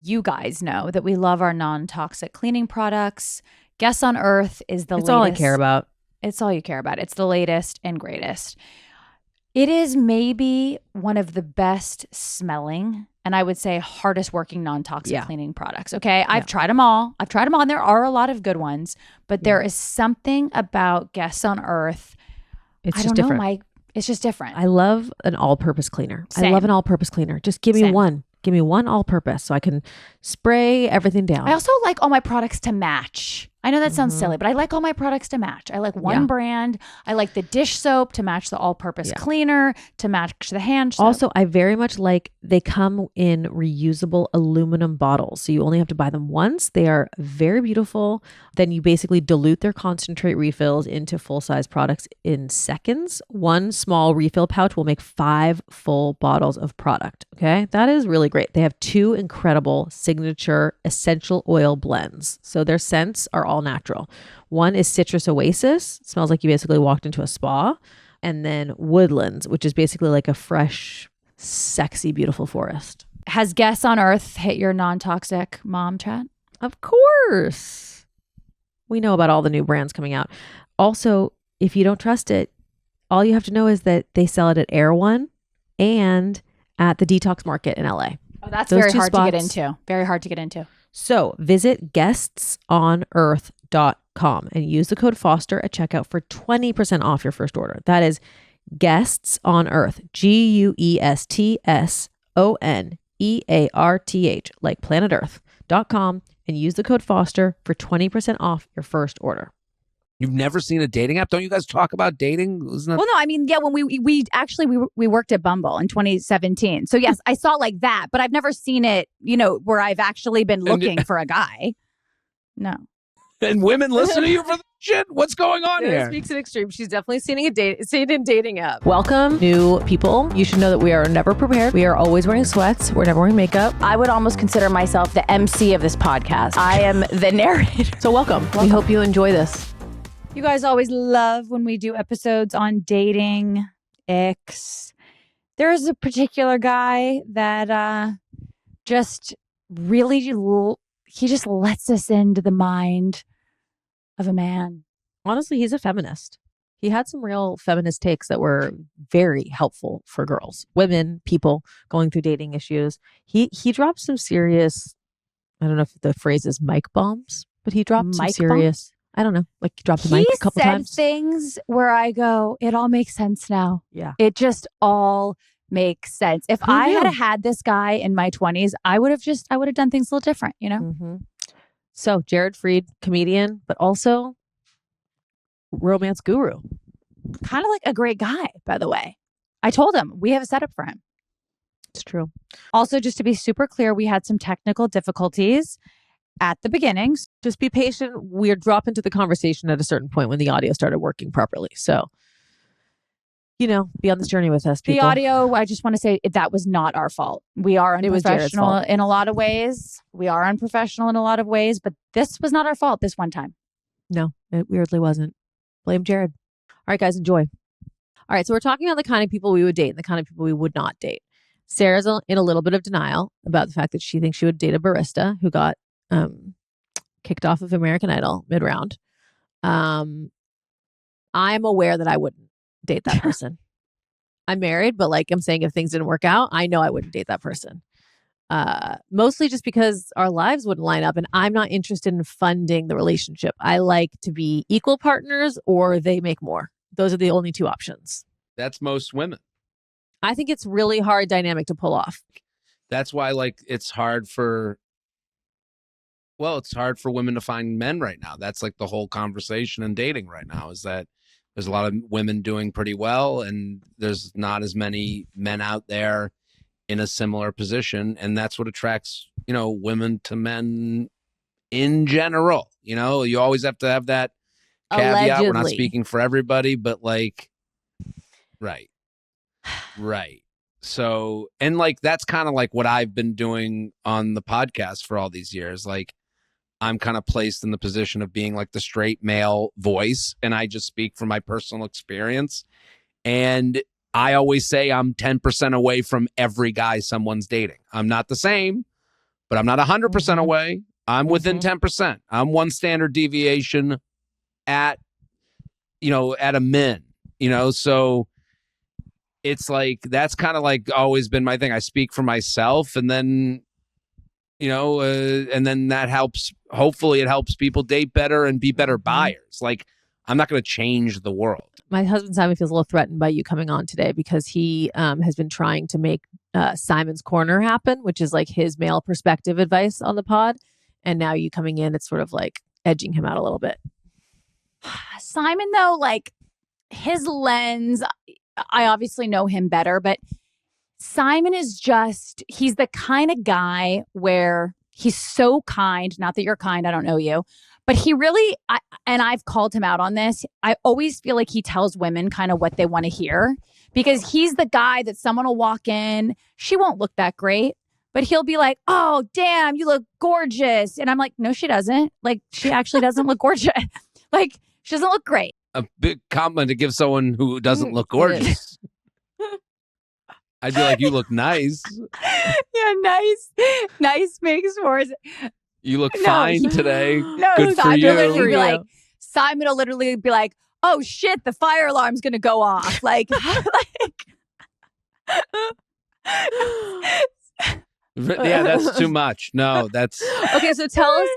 you guys know that we love our non-toxic cleaning products. Guess on Earth is the latest. It's all I care about. It's all you care about. It's the latest and greatest. It is maybe one of the best smelling and I would say hardest working non-toxic cleaning products. Okay. I've tried them all. And there are a lot of good ones, but there is something about Guess on Earth. It's just different. It's just different. I love an all-purpose cleaner. Same. I love an all-purpose cleaner. Just give me one. Give me one all-purpose so I can spray everything down. I also like all my products to match. I know that sounds silly, but I like all my products to match. I like one brand. I like the dish soap to match the all-purpose cleaner, to match the hand soap. Also, I very much like they come in reusable aluminum bottles. So you only have to buy them once. They are very beautiful. Then you basically dilute their concentrate refills into full-size products in seconds. One small refill pouch will make 5 full bottles of product. Okay, that is really great. They have 2 incredible signature essential oil blends. So their scents are all natural. One is Citrus Oasis. It smells like you basically walked into a spa. And then Woodlands, which is basically like a fresh, sexy, beautiful forest. Has Guess on Earth hit your non-toxic mom chat? Of course. We know about all the new brands coming out. Also, if you don't trust it, all you have to know is that they sell it at Air One and at the Detox Market in LA. Oh, that's very hard to get into. Very hard to get into. So visit guestsonearth.com and use the code Foster at checkout for 20% off your first order. That is Guests on Earth, GUESTSONEARTH, like planet Earth.com, and use the code Foster for 20% off your first order. You've never seen a dating app? Don't you guys talk about dating? Well, no, I mean, when we worked at Bumble in 2017. So yes, I saw like that, but I've never seen it, where I've actually been looking for a guy. No. And women listen to you for the shit? What's going on here? Speaks in extreme. She's definitely seen a dating app. Welcome, new people. You should know that we are never prepared. We are always wearing sweats. We're never wearing makeup. I would almost consider myself the MC of this podcast. I am the narrator. So welcome. We hope you enjoy this. You guys always love when we do episodes on dating, icks. There's a particular guy that just really, he just lets us into the mind of a man. Honestly, he's a feminist. He had some real feminist takes that were very helpful for girls, women, people going through dating issues. He dropped some serious, I don't know if the phrase is mic bombs, but he dropped some serious... I don't know, like dropped the mic a couple times. He said things where I go, it all makes sense now. Yeah. It just all makes sense. If I had had this guy in my 20s, I would have done things a little different, Mm-hmm. So Jared Freid, comedian, but also romance guru. Kind of like a great guy, by the way. I told him we have a setup for him. It's true. Also, just to be super clear, we had some technical difficulties at the beginnings. Just be patient. We're dropping to the conversation at a certain point when the audio started working properly. So, be on this journey with us, people. The audio, I just want to say that was not our fault. We are unprofessional in a lot of ways. But this was not our fault this one time. No, it weirdly wasn't. Blame Jared. All right, guys, enjoy. All right, so we're talking about the kind of people we would date and the kind of people we would not date. Sarah's in a little bit of denial about the fact that she thinks she would date a barista who got kicked off of American Idol mid-round. I'm aware that I wouldn't date that person. I'm married, but I'm saying if things didn't work out, I know I wouldn't date that person. Mostly just because our lives wouldn't line up and I'm not interested in funding the relationship. I like to be equal partners or they make more. Those are the only 2 options. That's most women. I think it's really hard dynamic to pull off. That's why it's hard for women to find men right now. That's like the whole conversation in dating right now is that there's a lot of women doing pretty well and there's not as many men out there in a similar position. And that's what attracts, women to men in general. You always have to have that caveat. Allegedly. We're not speaking for everybody, but right. So, and that's kind of what I've been doing on the podcast for all these years. I'm kind of placed in the position of being the straight male voice. And I just speak from my personal experience. And I always say I'm 10% away from every guy someone's dating. I'm not the same, but I'm not 100% away. I'm within 10%. I'm one standard deviation at a min, so it's like, that's kind of like always been my thing. I speak for myself, and then, and then that helps. Hopefully it helps people date better and be better buyers. Like, I'm not going to change the world. My husband Simon feels a little threatened by you coming on today because he has been trying to make Simon's Corner happen, which is like his male perspective advice on the pod. And now you coming in, it's sort of like edging him out a little bit. Simon, though, like his lens, I obviously know him better, but Simon is he's the kind of guy where he's so kind. Not that you're kind, I don't know you. But he really, and I've called him out on this, I always feel like he tells women kind of what they want to hear, because he's the guy that someone will walk in, she won't look that great, but he'll be like, oh, damn, you look gorgeous. And I'm like, no, she doesn't. Like, she actually doesn't look gorgeous. Like, she doesn't look great. A big compliment to give someone who doesn't look gorgeous. I'd be like, you look nice. Yeah, nice makes more. You look fine today. No, good for you. Simon will literally be like, oh shit, the fire alarm's gonna go off. Like, yeah, that's too much. No, that's okay. So tell us,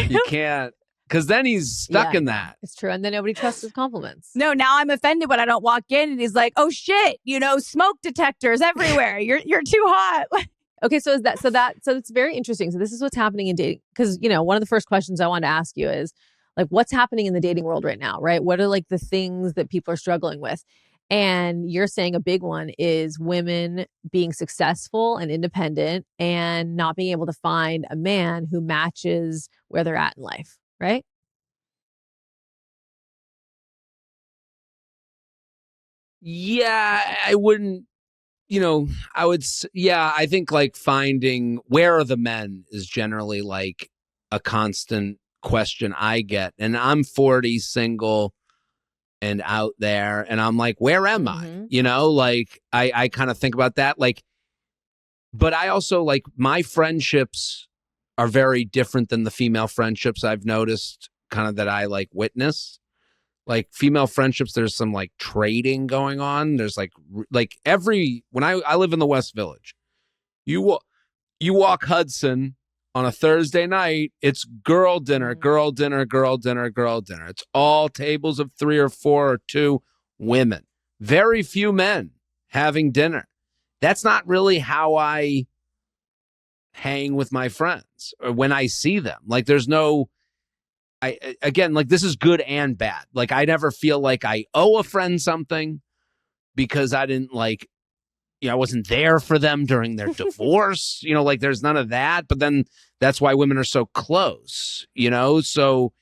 you can't, because then he's stuck in that. It's true, and then nobody trusts his compliments. No, now I'm offended when I don't walk in, and he's like, oh shit, smoke detectors everywhere. You're too hot. Okay, so it's very interesting. So this is what's happening in dating, because one of the first questions I wanted to ask you is like, what's happening in the dating world right now, right? What are like the things that people are struggling with? And you're saying a big one is women being successful and independent and not being able to find a man who matches where they're at in life, right? Yeah, I wouldn't. I think like finding where are the men is generally like a constant question I get. And I'm 40, single and out there. And I'm like, where am I? Like I kind of think about that. Like, but I also like my friendships are very different than the female friendships I've noticed kind of that I like witness. Like female friendships, there's some like trading going on. There's like when I live in the West Village, you walk Hudson on a Thursday night, it's girl dinner, girl dinner, girl dinner, girl dinner. It's all tables of 3 or 4 or 2 women. Very few men having dinner. That's not really how I hang with my friends or when I see them. Like there's no, again, like this is good and bad. Like I never feel like I owe a friend something because I didn't like, I wasn't there for them during their divorce, like there's none of that. But then that's why women are so close, so,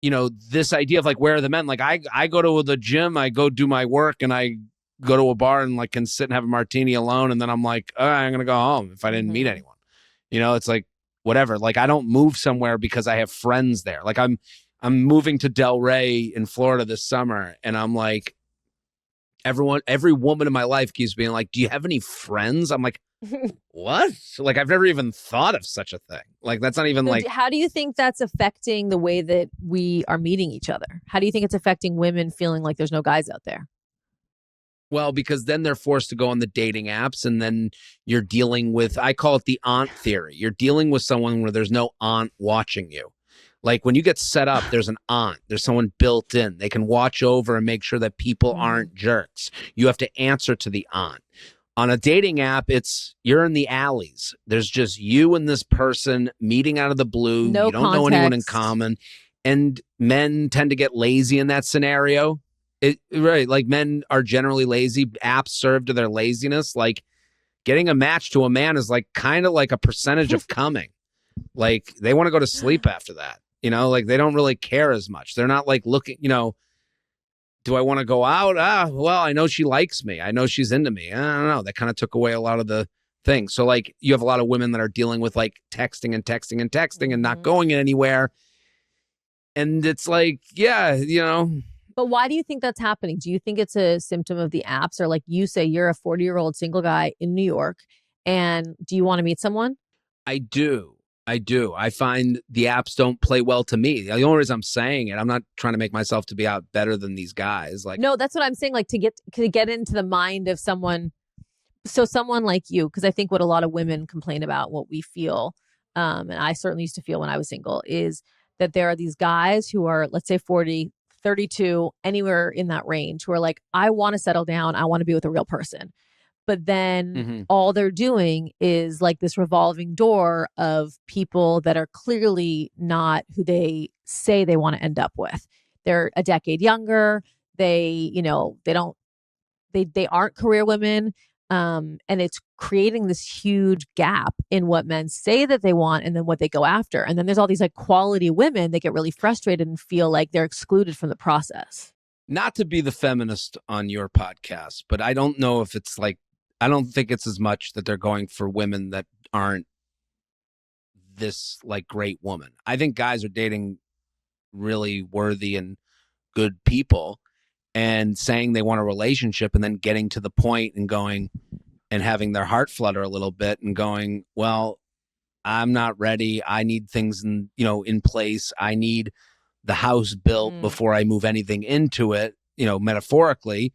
this idea of like, where are the men? Like I go to the gym, I go do my work and I go to a bar and like can sit and have a martini alone. And then I'm like, I'm going to go home if I didn't meet anyone, it's like, whatever. Like I don't move somewhere because I have friends there. Like I'm moving to Del Rey in Florida this summer. And I'm like, every woman in my life keeps being like, do you have any friends? I'm like, what? Like I've never even thought of such a thing. Like that's not even like. How do you think that's affecting the way that we are meeting each other? How do you think it's affecting women feeling like there's no guys out there? Well, because then they're forced to go on the dating apps and then you're dealing with, I call it the aunt theory. You're dealing with someone where there's no aunt watching you. Like when you get set up, there's an aunt, there's someone built in. They can watch over and make sure that people aren't jerks. You have to answer to the aunt. On a dating app, you're in the alleys. There's just you and this person meeting out of the blue. No you don't know anyone in common. And men tend to get lazy in that scenario. Right. Like men are generally lazy. Apps serve to their laziness. Like getting a match to a man is like kind of like a percentage of coming. Like they want to go to sleep after that. Like they don't really care as much. They're not like looking, do I want to go out? Well, I know she likes me. I know she's into me. I don't know. That kind of took away a lot of the things. So like you have a lot of women that are dealing with like texting and not going anywhere. And it's like, yeah, But why do you think that's happening? Do you think it's a symptom of the apps? Or like you say, you're a 40-year-old single guy in New York, and do you want to meet someone? I do. I find the apps don't play well to me. The only reason I'm saying it, I'm not trying to make myself to be out better than these guys. Like, no, that's what I'm saying. Like to get into the mind of someone. So someone like you, because I think what a lot of women complain about, what we feel, and I certainly used to feel when I was single, is that there are these guys who are, let's say 40, 32, anywhere in that range, who are like, I want to settle down. I want to be with a real person. But then all they're doing is like this revolving door of people that are clearly not who they say they want to end up with. They're a decade younger. They aren't career women. And it's creating this huge gap in what men say that they want and then what they go after. And then there's all these like quality women that get really frustrated and feel like they're excluded from the process. not to be the feminist on your podcast, but I don't know if it's like, I don't think it's as much that they're going for women that aren't this like great woman. I think guys are dating really worthy and good people and saying they want a relationship and then getting to the point and going and having their heart flutter a little bit and going, well, I'm not ready. I need things in place. I need the house built before I move anything into it, metaphorically.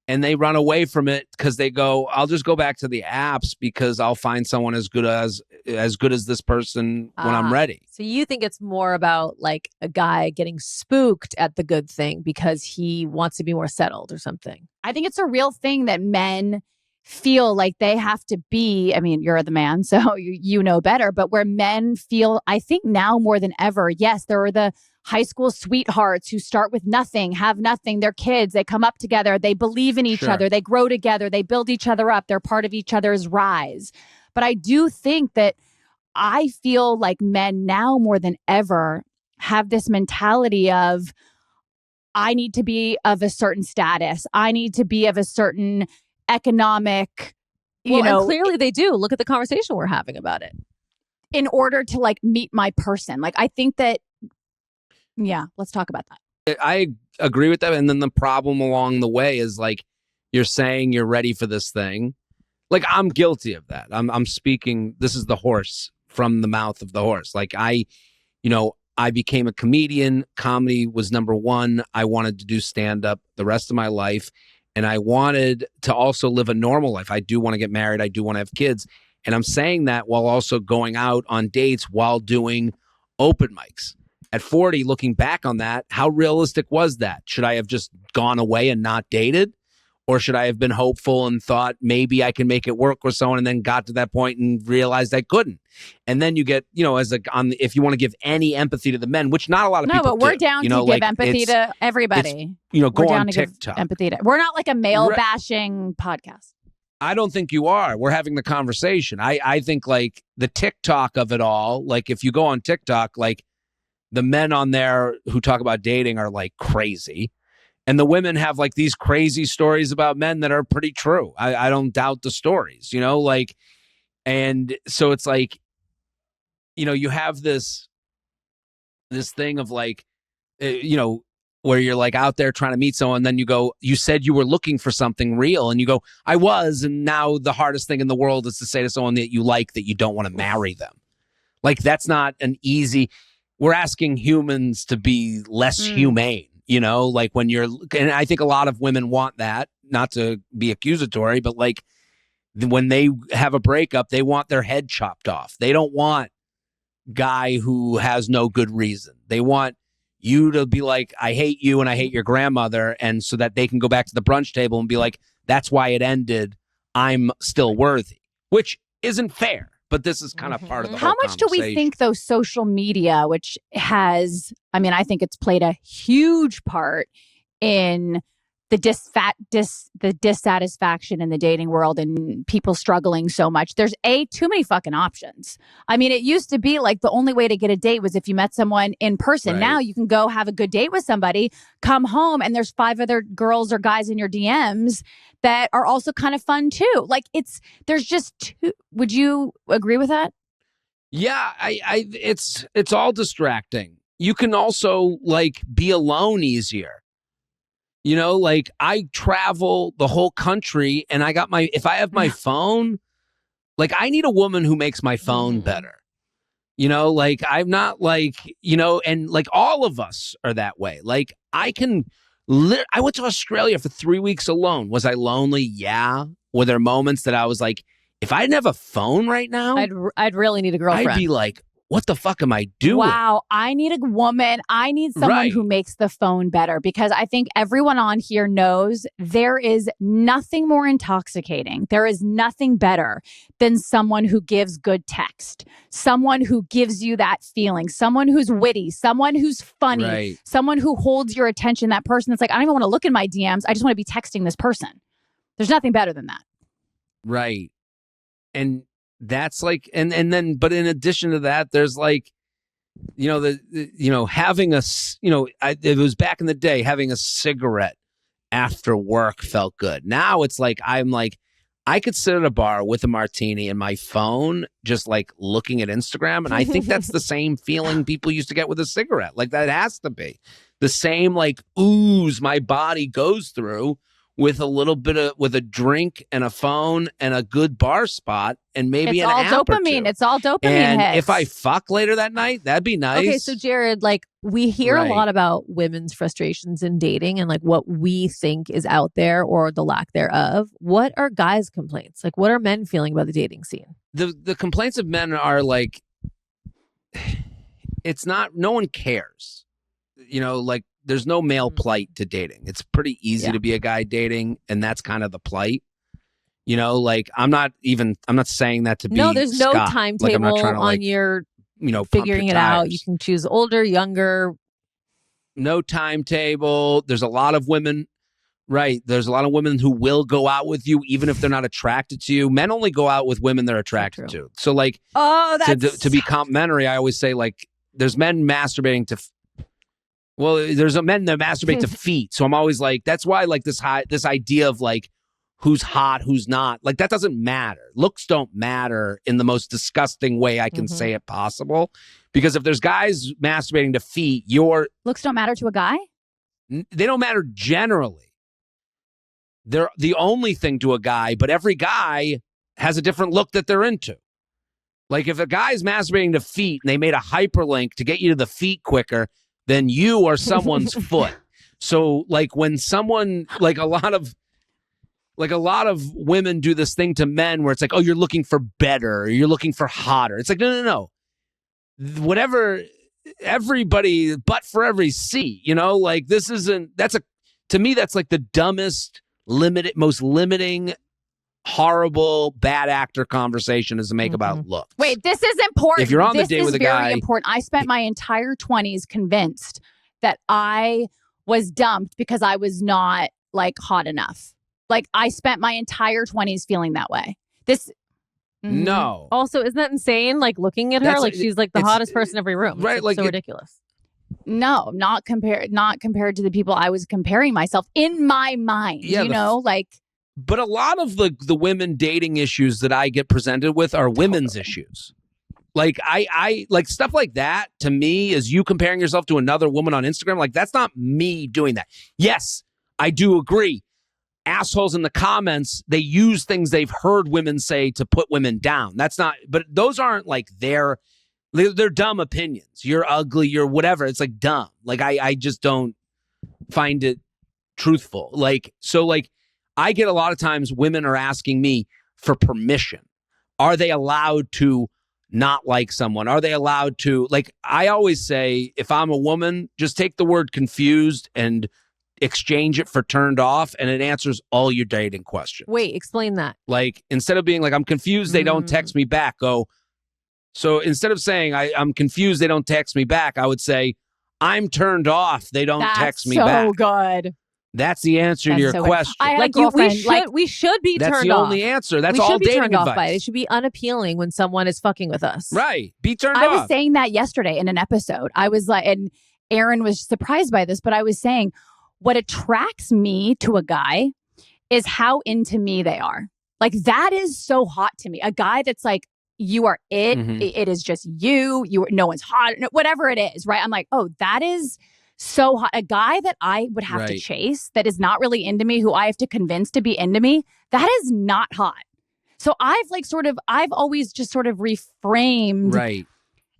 And they run away from it because they go, I'll just go back to the apps because I'll find someone as good as this person when I'm ready. So you think it's more about like a guy getting spooked at the good thing because he wants to be more settled or something? I think it's a real thing that men feel like they have to be. I mean, you're the man, so you know better, but where men feel, I think now more than ever, yes, there are the high school sweethearts who start with nothing, have nothing, they're kids, they come up together, they believe in each other, they grow together, they build each other up, they're part of each other's rise. But I do think that I feel like men now more than ever have this mentality of, I need to be of a certain status, I need to be of a certain economic, and clearly they do. Look at the conversation we're having about it. In order to like meet my person. Like, I think that, yeah, let's talk about that. I agree with that. And then the problem along the way is like, you're saying you're ready for this thing. Like, I'm guilty of that. I'm speaking, this is the horse from the mouth of the horse. Like I became a comedian. Comedy was number one. I wanted to do stand-up the rest of my life. And I wanted to also live a normal life. I do want to get married. I do want to have kids. And I'm saying that while also going out on dates while doing open mics. At 40, looking back on that, how realistic was that? Should I have just gone away and not dated? Or should I have been hopeful and thought maybe I can make it work with someone and then got to that point and realized I couldn't? And then you get, if you want to give any empathy to the men, which not a lot of people do. No, but we're down to give empathy to everybody. Go we're down on to TikTok. Give empathy to, we're not like a male bashing podcast. I don't think you are. We're having the conversation. I think like the TikTok of it all, like if you go on TikTok, like the men on there who talk about dating are like crazy. And the women have like these crazy stories about men that are pretty true. I don't doubt the stories, and so it's like, you have this thing of like, where you're like out there trying to meet someone. Then you go, you said you were looking for something real and you go, I was. And now the hardest thing in the world is to say to someone that you like that you don't want to marry them. Like, that's not an easy, we're asking humans to be less humane. Like when and I think a lot of women want that, not to be accusatory, but like when they have a breakup, they want their head chopped off. They don't want guy who has no good reason. They want you to be like, I hate you and I hate your grandmother. And so that they can go back to the brunch table and be like, that's why it ended. I'm still worthy, which isn't fair. But this is kind of part of the whole How much do we think, though, social media, which has, I think it's played a huge part in the dissatisfaction in the dating world and people struggling so much. There's too many fucking options. It used to be like the only way to get a date was if you met someone in person. Right. Now you can go have a good date with somebody, come home, and there's 5 other girls or guys in your DMs that are also kind of fun too. Like there's just two. Would you agree with that? Yeah, it's all distracting. You can also like be alone easier. Like I travel the whole country and if I have my phone, Like, I need a woman who makes my phone better. You know, like, I'm not like, you know, and like all of us are that way. Like, I went to Australia for 3 weeks alone. Was I lonely? Yeah. Were there moments that I was like, if I didn't have a phone right now, I'd really need a girlfriend. I'd be like, what the fuck am I doing? Wow, I need a woman. I need someone who makes the phone better, because I think everyone on here knows there is nothing more intoxicating. There is nothing better than someone who gives good text, someone who gives you that feeling, someone who's witty, someone who's funny, someone who holds your attention, that person that's like, I don't even want to look in my DMs. I just want to be texting this person. There's nothing better than that. Right. And that's like, and then, but in addition to that, there's like, you know, having a, you know, it was back in the day, having a cigarette after work felt good. Now it's like, I'm like, I could sit at a bar with a martini and my phone, just like looking at Instagram. And I think that's the same feeling people used to get with a cigarette. Like, that has to be the same, like, ooze my body goes through with a little bit of, with a drink and a phone and a good bar spot and maybe it's all dopamine. It's all dopamine. And hits. if I fuck later that night, that'd be nice. Okay, so Jared, like, we hear a lot about women's frustrations in dating and like what we think is out there or the lack thereof. What are guys' complaints? Like, what are men feeling about the dating scene? The complaints of men are like, it's not, no one cares. You know, like, there's no male plight to dating. It's pretty easy to be a guy dating, and that's kind of the plight. You know, like, I'm not saying that to be there's Scott. no timetable like, I'm not trying to, on like, your, you know, figuring it out. You can choose older, younger. No timetable. There's a lot of women, right? There's a lot of women who will go out with you even if they're not attracted to you. Men only go out with women they're attracted to. So, like, to be complimentary, I always say, like, there's men masturbating to. Well, there's men that masturbate to feet. So I'm always like, that's why, like, this idea of like who's hot, who's not, like, that doesn't matter. Looks don't matter in the most disgusting way I can say it possible. Because if there's guys masturbating to feet, looks don't matter to a guy? They don't matter generally. They're the only thing to a guy, but every guy has a different look that they're into. Like, if a guy's masturbating to feet and they made a hyperlink to get you to the feet quicker, then you are someone's foot. So, like, when someone, like a lot of women do this thing to men where it's like, oh, you're looking for better, or you're looking for hotter. It's like, no. Whatever, everybody, but for every seat, you know, like, to me, that's like the dumbest, most limiting, horrible, bad actor conversation is to make about looks. Wait, this is important. If you're on the date with a guy, very important. I spent my entire 20s convinced that I was dumped because I was not, like, hot enough. Like, I spent my entire 20s feeling that way. No. Also, isn't that insane? Like, looking at her, like, she's like the hottest person in every room. Right? It's like, so ridiculous. No, not compared to the people I was comparing myself in my mind. Yeah, you know, like. But a lot of the women dating issues that I get presented with are women's issues. Like, I like stuff like that. To me, is you comparing yourself to another woman on Instagram. Like, that's not me doing that. Yes, I do agree. Assholes in the comments, they use things they've heard women say to put women down. That's not, but those aren't like they're dumb opinions. You're ugly, you're whatever. It's like dumb. Like, I just don't find it truthful. Like, so, like, I get a lot of times women are asking me for permission. Are they allowed to not like someone? Are they allowed to, like, I always say, if I'm a woman, just take the word confused and exchange it for turned off, and it answers all your dating questions. Wait, explain that. Like, instead of being like, I'm confused, they don't text me back, go. So instead of saying, I'm confused, they don't text me back, I would say, I'm turned off, they don't text me back. So good. That's the answer to your question. I had like, a girlfriend, we should be turned off. That's the only answer. That's all dating advice. We should be turned off by it. It should be unappealing when someone is fucking with us. Right. Be turned off. I was saying that yesterday in an episode. I was like, and Erin was surprised by this, but I was saying, what attracts me to a guy is how into me they are. Like, that is so hot to me. A guy that's like, you are it. It is just you. No one's hot. Whatever it is, right? I'm like, oh, that is so hot. A guy that I would have to chase that is not really into me, who I have to convince to be into me, that is not hot. So I've always just sort of reframed Right.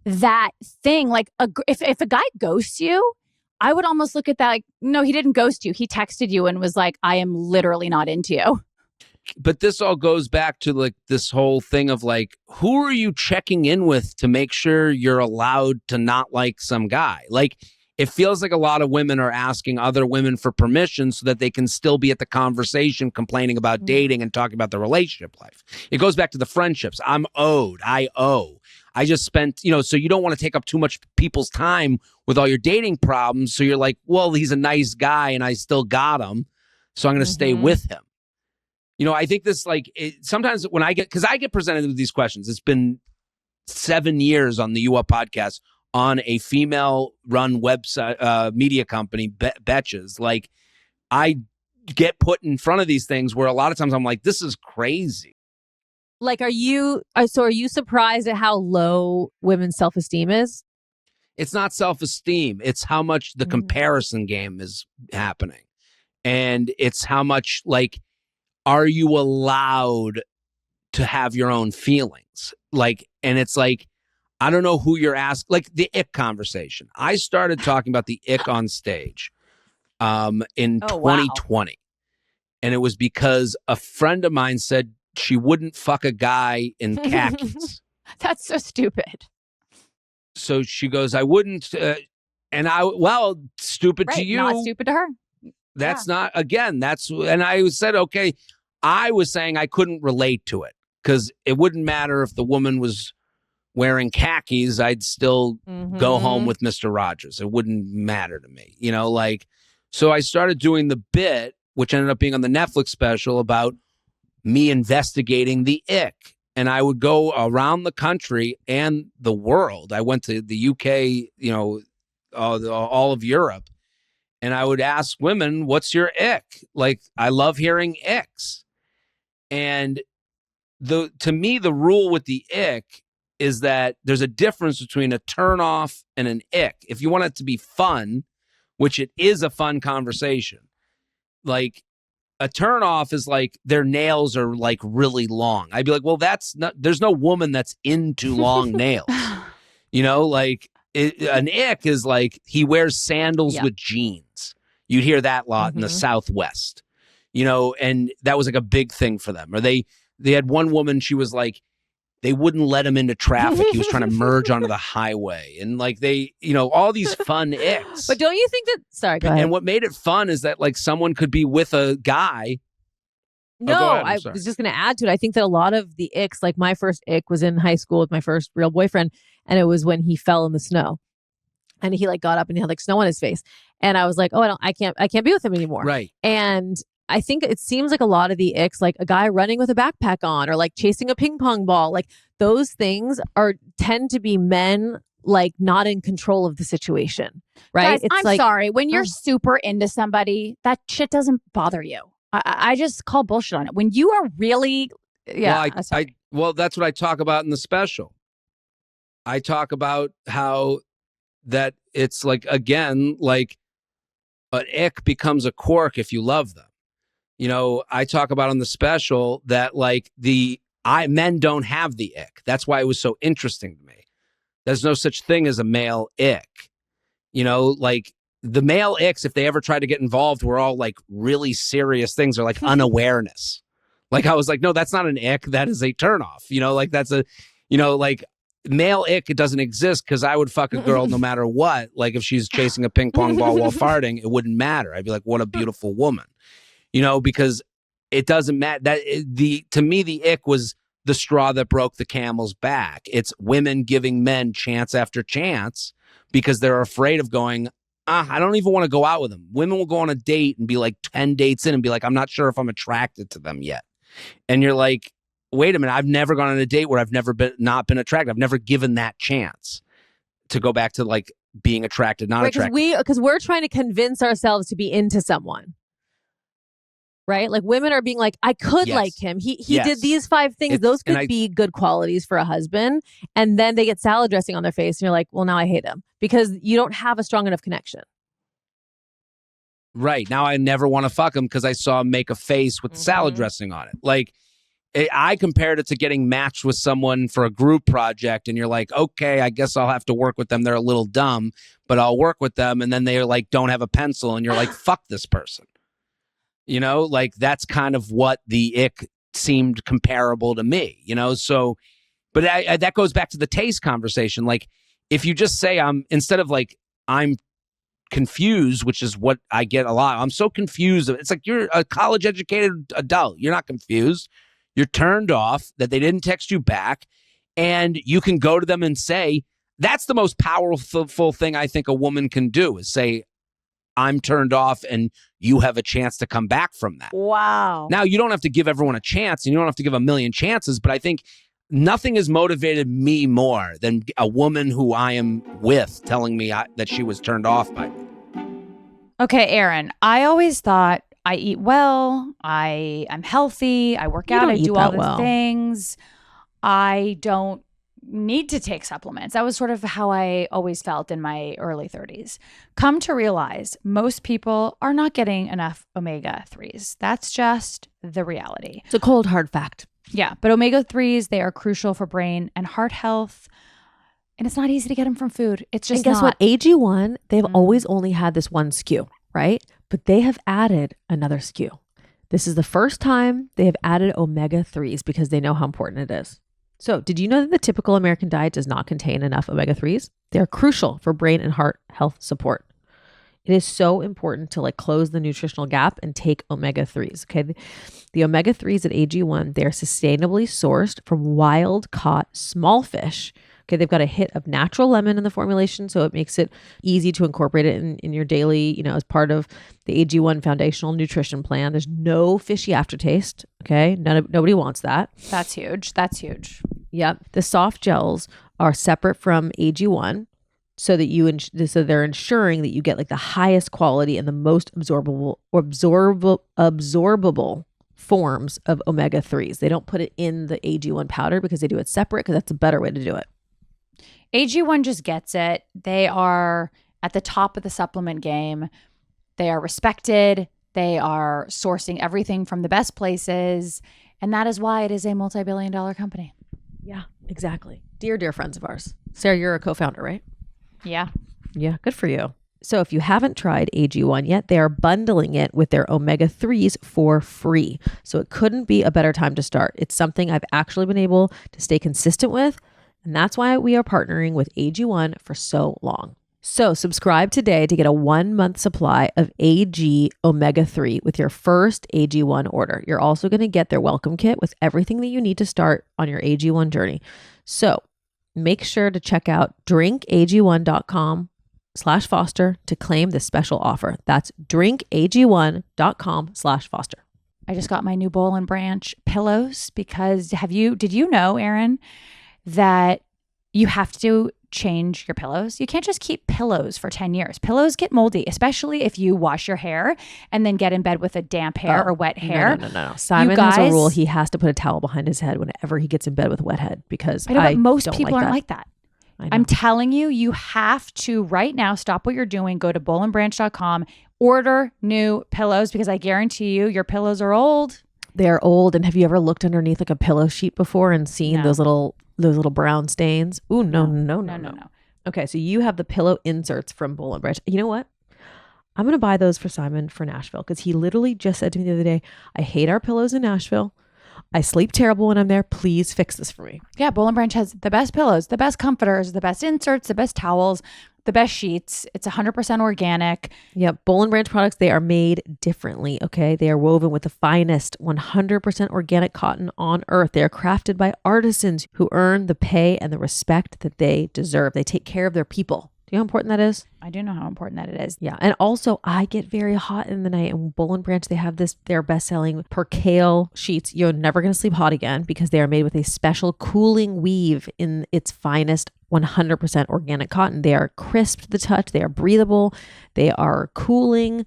that thing. Like if a guy ghosts you, I would almost look at that like, no, he didn't ghost you. He texted you and was like, I am literally not into you. But this all goes back to like this whole thing of like, who are you checking in with to make sure you're allowed to not like some guy? Like, it feels like a lot of women are asking other women for permission so that they can still be at the conversation complaining about dating and talking about the relationship life. It goes back to the friendships. I'm owed. I owe. I just spent, so you don't want to take up too much people's time with all your dating problems. So you're like, well, he's a nice guy and I still got him. So I'm going to stay with him. I think this sometimes when because I get presented with these questions, it's been 7 years on the U Up podcast on a female-run website media company, Betches. Like, I get put in front of these things where a lot of times I'm like, this is crazy. Like, are you surprised at how low women's self-esteem is? It's not self-esteem. It's how much the comparison game is happening. And it's how much, are you allowed to have your own feelings? And it's like, I don't know who you're asking. Like the ick conversation. I started talking about the ick on stage in 2020. Wow. And it was because a friend of mine said she wouldn't fuck a guy in khakis. That's so stupid. So she goes, I wouldn't. Stupid to you. Not stupid to her. That's not, again, and I said, okay, I was saying I couldn't relate to it because it wouldn't matter if the woman was wearing khakis, I'd still go home with Mr. Rogers. It wouldn't matter to me, so I started doing the bit, which ended up being on the Netflix special about me investigating the ick. And I would go around the country and the world. I went to the UK, all of Europe. And I would ask women, what's your ick? Like, I love hearing icks. And to me, the rule with the ick is that there's a difference between a turnoff and an ick. If you want it to be fun, which it is a fun conversation, like a turnoff is like their nails are like really long. I'd be like, well, there's no woman that's into long nails. An ick is like he wears sandals with jeans. You'd hear that a lot in the Southwest, and that was like a big thing for them. Or they had one woman, she was like, they wouldn't let him into traffic. He was trying to merge onto the highway. And all these fun icks. But don't you think that, sorry, go ahead. And what made it fun is that someone could be with a guy. No, I was just going to add to it. I think that a lot of the icks, like my first ick was in high school with my first real boyfriend. And it was when he fell in the snow and he got up and he had snow on his face. And I was like, oh, I can't be with him anymore. Right. And I think it seems like a lot of the icks, like a guy running with a backpack on or chasing a ping pong ball, those things tend to be men not in control of the situation. Right. Guys, I'm sorry. When you're super into somebody, that shit doesn't bother you. I just call bullshit on it. When you are really, well, that's what I talk about in the special. I talk about how that it's again, an ick becomes a quirk if you love them. I talk about on the special that men don't have the ick. That's why it was so interesting to me. There's no such thing as a male ick. The male icks, if they ever try to get involved, were all really serious things or unawareness. I was like, no, that's not an ick. That is a turnoff. That's a, male ick, it doesn't exist because I would fuck a girl no matter what. If she's chasing a ping pong ball while farting, it wouldn't matter. I'd be like, what a beautiful woman. Because it doesn't matter. To me, the ick was the straw that broke the camel's back. It's women giving men chance after chance because they're afraid of going, I don't even want to go out with them. Women will go on a date and be 10 dates in and be like, I'm not sure if I'm attracted to them yet. And you're like, wait a minute, I've never gone on a date where I've never not been attracted. I've never given that chance to go back to being attracted, not attracted. Because we're trying to convince ourselves to be into someone. Right? Women are being I could like him. He did these 5 things. Those could be good qualities for a husband. And then they get salad dressing on their face. And you're like, well, now I hate him because you don't have a strong enough connection. Right. Now I never want to fuck him because I saw him make a face with salad dressing on it. I compared it to getting matched with someone for a group project, and you're like, okay, I guess I'll have to work with them. They're a little dumb, but I'll work with them. And then they're like, don't have a pencil. And you're like, fuck this person. You know, like that's kind of what the ick seemed comparable to me, you know? So, but that goes back to the taste conversation. Like if you just say instead of like, I'm confused, which is what I get a lot. I'm so confused. It's like you're a college educated adult. You're not confused. You're turned off that they didn't text you back, and you can go to them and say, that's the most powerful thing I think a woman can do is say, I'm turned off, and you have a chance to come back from that. Wow. Now, you don't have to give everyone a chance, and you don't have to give a million chances, but I think nothing has motivated me more than a woman who I am with telling me that she was turned off by me. Okay, Erin, I always thought I eat well, I'm healthy, I work out, I do all the things. I don't need to take supplements. That was sort of how I always felt in my early 30s. Come to realize most people are not getting enough omega-3s. That's just the reality. It's a cold, hard fact. Yeah, but omega-3s, they are crucial for brain and heart health. And it's not easy to get them from food. It's just and guess what? AG1, they've always only had this one SKU, right? But they have added another SKU. This is the first time they have added omega-3s because they know how important it is. So did you know that the typical American diet does not contain enough omega-3s? They are crucial for brain and heart health support. It is so important to like close the nutritional gap and take omega-3s. Okay. The omega-3s at AG1, they're sustainably sourced from wild caught small fish. Okay, they've got a hit of natural lemon in the formulation, so it makes it easy to incorporate it in your daily, as part of the AG1 foundational nutrition plan. There's no fishy aftertaste. Okay, nobody wants that. That's huge. That's huge. Yep. The soft gels are separate from AG1, so that so they're ensuring that you get like the highest quality and the most absorbable forms of omega-3s. They don't put it in the AG1 powder because they do it separate because that's a better way to do it. AG1 just gets it. They are at the top of the supplement game. They are respected. They are sourcing everything from the best places. And that is why it is a multi-billion-dollar company. Yeah, exactly. Dear friends of ours. Sarah, you're a co-founder, right? Yeah. Yeah, good for you. So if you haven't tried AG1 yet, they are bundling it with their omega-3s for free. So it couldn't be a better time to start. It's something I've actually been able to stay consistent with. And that's why we are partnering with AG1 for so long. So subscribe today to get a 1-month supply of AG omega-3 with your first AG1 order. You're also going to get their welcome kit with everything that you need to start on your AG1 journey. So make sure to check out drinkag1.com/Foster to claim this special offer. That's drinkag1.com/Foster. I just got my new Boll and Branch pillows because did you know, Erin, that you have to change your pillows? You can't just keep pillows for 10 years. Pillows get moldy, especially if you wash your hair and then get in bed with a damp hair or wet hair. No. Simon has a rule. He has to put a towel behind his head whenever he gets in bed with a wet head because but most people aren't like that. I'm telling you, you have to right now stop what you're doing. Go to bollandbranch.com, order new pillows because I guarantee you your pillows are old. They're old. And have you ever looked underneath like a pillow sheet before and seen those little brown stains? Ooh, no. Okay, so you have the pillow inserts from Boll and Branch. You know what? I'm going to buy those for Simon for Nashville because he literally just said to me the other day, I hate our pillows in Nashville. I sleep terrible when I'm there. Please fix this for me. Yeah, Boll and Branch has the best pillows, the best comforters, the best inserts, the best towels, the best sheets. It's 100% organic. Yep. Boll and Branch products, they are made differently. Okay. They are woven with the finest 100% organic cotton on earth. They are crafted by artisans who earn the pay and the respect that they deserve. They take care of their people. Do you know how important that is? I do know how important that it is. Yeah. And also I get very hot in the night, and Boll and Branch, they have their best-selling percale sheets. You're never going to sleep hot again because they are made with a special cooling weave in its finest 100% organic cotton. They are crisp to the touch. They are breathable. They are cooling.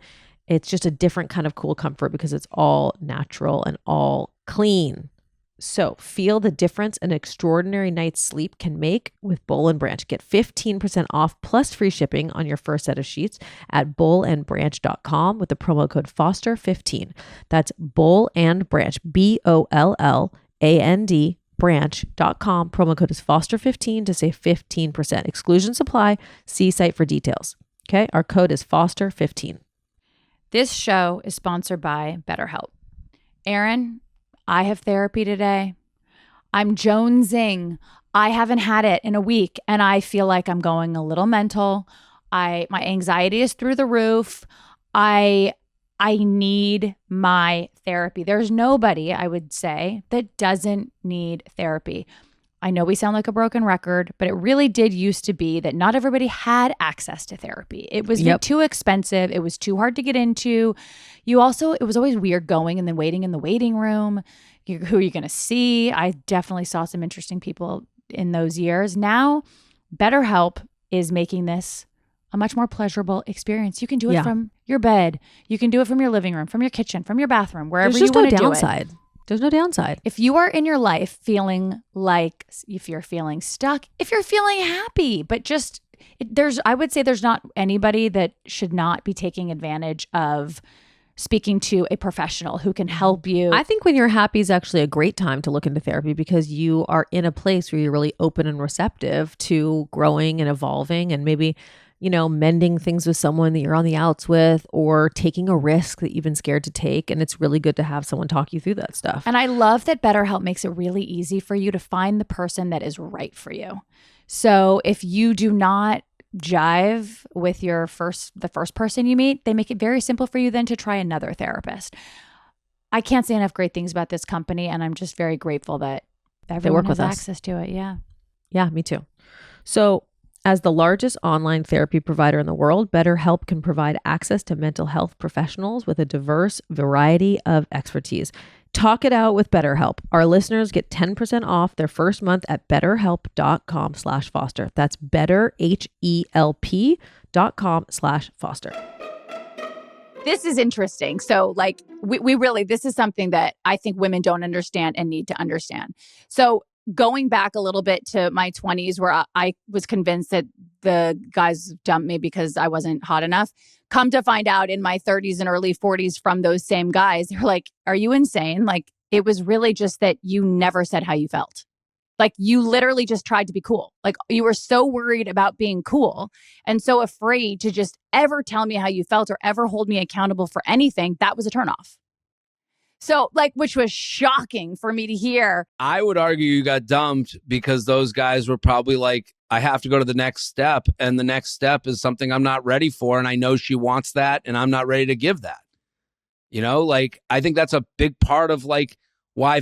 It's just a different kind of cool comfort because it's all natural and all clean. So feel the difference an extraordinary night's sleep can make with Boll and Branch. Get 15% off plus free shipping on your first set of sheets at bollandbranch.com with the promo code Foster15. That's Boll and Branch, BOLL branch.com. Promo code is Foster15 to save 15%. Exclusions apply. See site for details. Okay, our code is Foster15. This show is sponsored by BetterHelp. Erin, I have therapy today. I'm jonesing. I haven't had it in a week and I feel like I'm going a little mental. My anxiety is through the roof. I need my therapy. There's nobody, I would say, that doesn't need therapy. I know we sound like a broken record, but it really did used to be that not everybody had access to therapy. It was too expensive. It was too hard to get into. It was always weird going and then waiting in the waiting room. Who are you going to see? I definitely saw some interesting people in those years. Now, BetterHelp is making this a much more pleasurable experience. You can do it from your bed. You can do it from your living room, from your kitchen, from your bathroom, wherever you want to do it. There's no downside. If you are in your life feeling like, if you're feeling stuck, if you're feeling happy, but just I would say there's not anybody that should not be taking advantage of speaking to a professional who can help you. I think when you're happy is actually a great time to look into therapy because you are in a place where you're really open and receptive to growing and evolving and maybe, mending things with someone that you're on the outs with or taking a risk that you've been scared to take. And it's really good to have someone talk you through that stuff. And I love that BetterHelp makes it really easy for you to find the person that is right for you. So if you do not jive with the first person you meet, they make it very simple for you then to try another therapist. I can't say enough great things about this company, and I'm just very grateful that everyone has access to it. Yeah. Yeah, me too. So as the largest online therapy provider in the world, BetterHelp can provide access to mental health professionals with a diverse variety of expertise. Talk it out with BetterHelp. Our listeners get 10% off their first month at betterhelp.com/foster. That's betterhelp.com/foster. This is interesting. So we really, this is something that I think women don't understand and need to understand. So going back a little bit to my 20s where I was convinced that the guys dumped me because I wasn't hot enough. Come to find out in my 30s and early 40s from those same guys, they're like, are you insane? Like, it was really just that you never said how you felt. Like, you literally just tried to be cool. Like, you were so worried about being cool and so afraid to just ever tell me how you felt or ever hold me accountable for anything. That was a turnoff. So, which was shocking for me to hear. I would argue you got dumped because those guys were probably like, I have to go to the next step. And the next step is something I'm not ready for. And I know she wants that. And I'm not ready to give that. I think that's a big part of why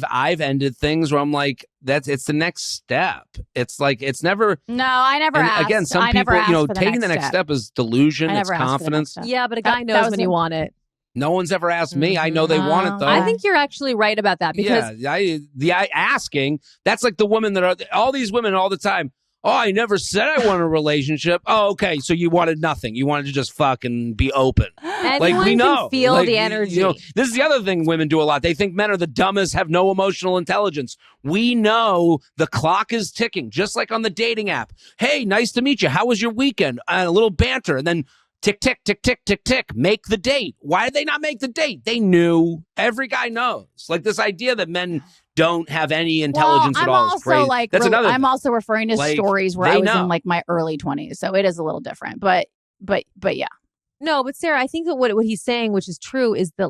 I've ended things where I'm like, it's the next step. It's it's never. No, I never asked. Again, some people, taking the next step is delusion. It's confidence. Yeah, but a guy knows when you want it. No one's ever asked me. I know they want it, though. I think you're actually right about that because asking, that's like the women that are, all these women all the time. Oh, I never said I want a relationship. Oh, okay. So you wanted nothing. You wanted to just fuck and be open. Anyone we know. Can feel the energy. This is the other thing women do a lot. They think men are the dumbest, have no emotional intelligence. We know the clock is ticking, just like on the dating app. Hey, nice to meet you. How was your weekend? A little banter. And then tick, tick, tick, tick, tick, tick. Make the date. Why did they not make the date? They knew. Every guy knows. This idea that men don't have any intelligence at all is crazy. That's another thing. I'm also referring to stories where I was in my early 20s. So it is a little different. But yeah. No, but Sarah, I think that what he's saying, which is true, is that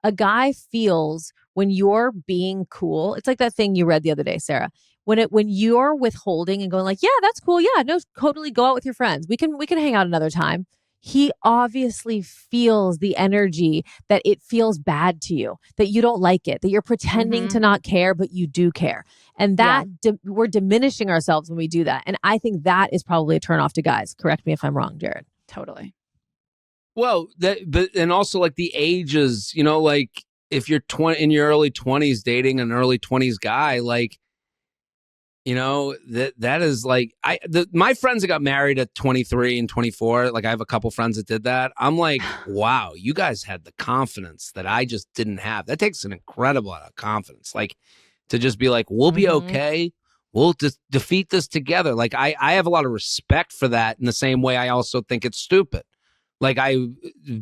a guy feels when you're being cool. It's like that thing you read the other day, Sarah. When you're withholding and going yeah, that's cool. Yeah, no, totally go out with your friends. We can hang out another time. He obviously feels the energy that it feels bad to you, that you don't like it, that you're pretending to not care, but you do care. And that we're diminishing ourselves when we do that. And I think that is probably a turnoff to guys. Correct me if I'm wrong, Jared. Totally. Well, and also the ages, if you're in your early 20s dating an early 20s guy, that is my friends that got married at 23 and 24, I have a couple friends that did that. I'm like, wow, you guys had the confidence that I just didn't have. That takes an incredible amount of confidence, to just be we'll be okay. We'll just defeat this together. I have a lot of respect for that in the same way I also think it's stupid. Like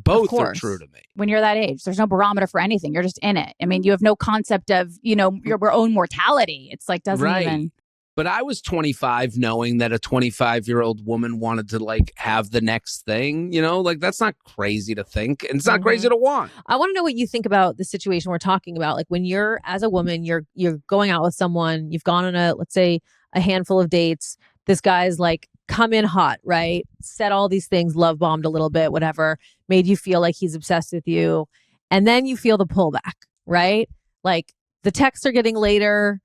both are true to me. When you're that age, there's no barometer for anything. You're just in it. I mean, you have no concept of, your own mortality. It's like, doesn't even. But I was 25 knowing that a 25-year-old woman wanted to like have the next thing, like that's not crazy to think. And it's not crazy to want. I want to know what you think about the situation we're talking about. Like when you're, as a woman, you're going out with someone, you've gone on let's say a handful of dates. This guy's like come in hot, right? Said all these things, love bombed a little bit, whatever, made you feel like he's obsessed with you. And then you feel the pullback, right? Like the texts are getting later.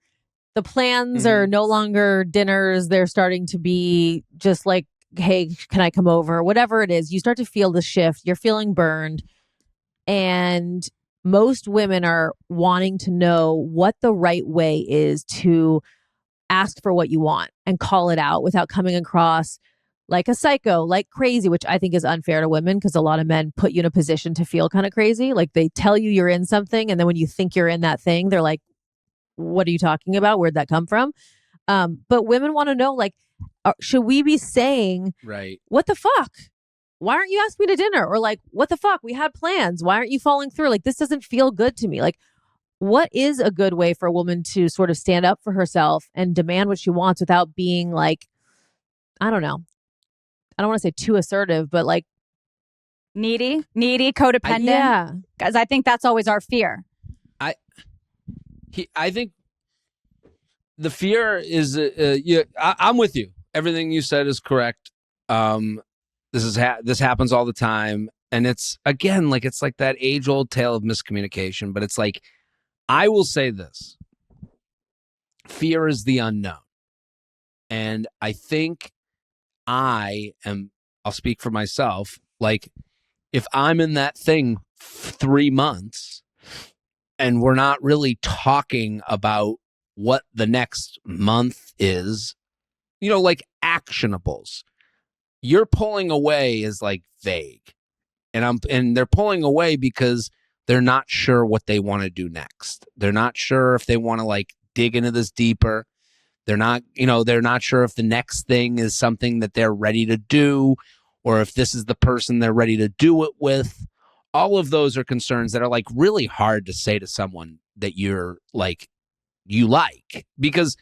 The plans are no longer dinners. They're starting to be just like, hey, can I come over? Whatever it is, you start to feel the shift. You're feeling burned. And most women are wanting to know what the right way is to ask for what you want and call it out without coming across like a psycho, like crazy, which I think is unfair to women because a lot of men put you in a position to feel kind of crazy. Like they tell you you're in something. And then when you think you're in that thing, they're like, what are you talking about? Where'd that come from? But women want to know, like, should we be saying, right? What the fuck? Why aren't you asking me to dinner? Or like, what the fuck? We had plans. Why aren't you following through? Like, this doesn't feel good to me. Like, what is a good way for a woman to sort of stand up for herself and demand what she wants without being like, I don't know. I don't want to say too assertive, but like needy, codependent. Yeah. Because I think that's always our fear. I think the fear is, I'm with you. Everything you said is correct. This happens all the time. And it's, again, like, it's like that age old tale of miscommunication, but it's like, I will say this, fear is the unknown. And I think I'll speak for myself. Like if I'm in that thing 3 months, and we're not really talking about what the next month is, like actionables. You're pulling away is like vague. And they're pulling away because they're not sure what they want to do next. They're not sure if they want to like dig into this deeper. They're not sure if the next thing is something that they're ready to do or if this is the person they're ready to do it with. All of those are concerns that are like really hard to say to someone that you like, because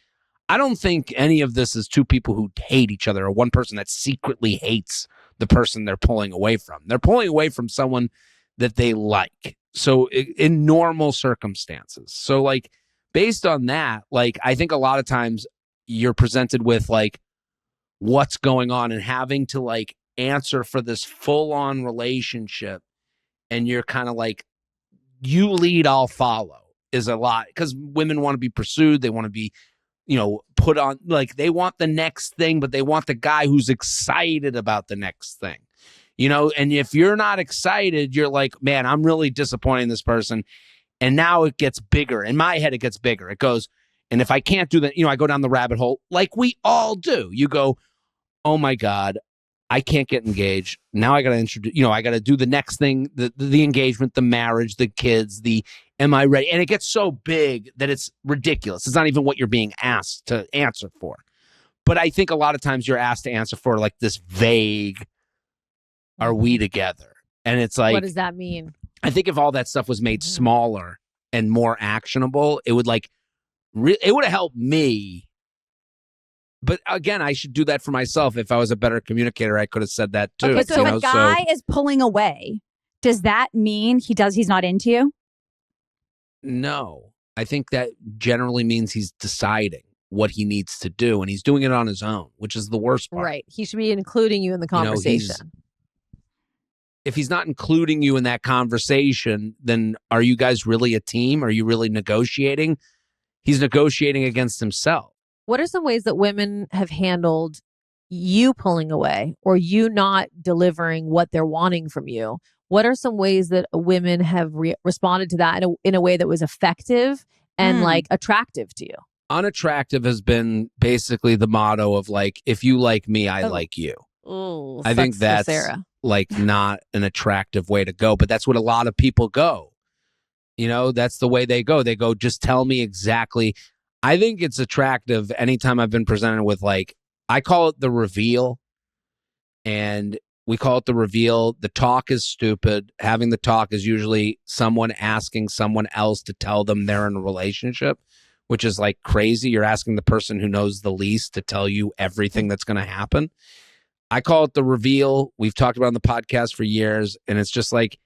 I don't think any of this is two people who hate each other or one person that secretly hates the person they're pulling away from. They're pulling away from someone that they like. So in normal circumstances. So like based on that, like I think a lot of times you're presented with like what's going on and having to like answer for this full on relationship. And you're kind of like, you lead, I'll follow is a lot because women want to be pursued. They want to be, put on, like they want the next thing, but they want the guy who's excited about the next thing, and if you're not excited, you're like, man, I'm really disappointing this person. And now it gets bigger. In my head, it gets bigger. It goes, and if I can't do that, I go down the rabbit hole like we all do. You go, oh my God, I can't get engaged. Now I got to introduce, I got to do the next thing, the engagement, the marriage, the kids, am I ready? And it gets so big that it's ridiculous. It's not even what you're being asked to answer for. But I think a lot of times you're asked to answer for like this vague, are we together? And it's like, what does that mean? I think if all that stuff was made smaller and more actionable, it would like, it would have helped me. But again, I should do that for myself. If I was a better communicator, I could have said that too. Okay, so if a guy is pulling away, does that mean he's not into you? No. I think that generally means he's deciding what he needs to do, and he's doing it on his own, which is the worst part. Right. He should be including you in the conversation. If he's not including you in that conversation, then are you guys really a team? Are you really negotiating? He's negotiating against himself. What are some ways that women have handled you pulling away or you not delivering what they're wanting from you? What are some ways that women have responded to that in a way that was effective and like attractive to you? Unattractive has been basically the motto of like, if you like me, I like you. Ooh, I think that's like not an attractive way to go, but that's what a lot of people go. That's the way they go. They go, just tell me exactly. I think it's attractive anytime I've been presented with like, I call it the reveal. And We call it the reveal. The talk is stupid. Having the talk is usually someone asking someone else to tell them they're in a relationship, which is like crazy. You're asking the person who knows the least to tell you everything that's going to happen. I call it the reveal. We've talked about it on the podcast for years. And it's just like,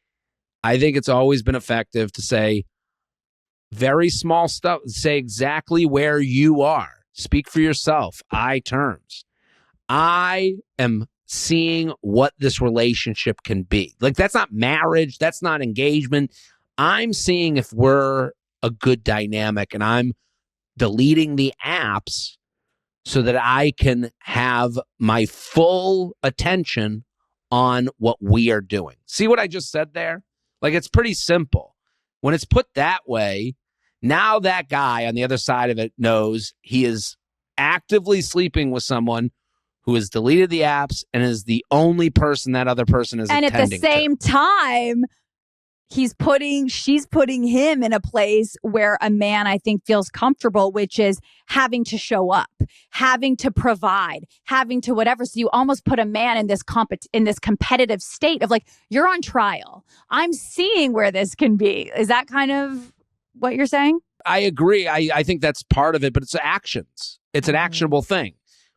I think it's always been effective to say very small stuff. Say exactly where you are. Speak for yourself. I terms. I am seeing what this relationship can be. Like, that's not marriage. That's not engagement. I'm seeing if we're a good dynamic, and I'm deleting the apps so that I can have my full attention on what we are doing. See what I just said there? Like, it's pretty simple. When it's put that way, now that guy on the other side of it knows he is actively sleeping with someone who has deleted the apps and is the only person that other person is attending to. And at the same time, she's putting him in a place where a man, I think, feels comfortable, which is having to show up, having to provide, having to whatever. So you almost put a man in this competitive state of like, you're on trial. I'm seeing where this can be. Is that kind of what you're saying? I agree. I think that's part of it, but it's actions. It's an actionable thing.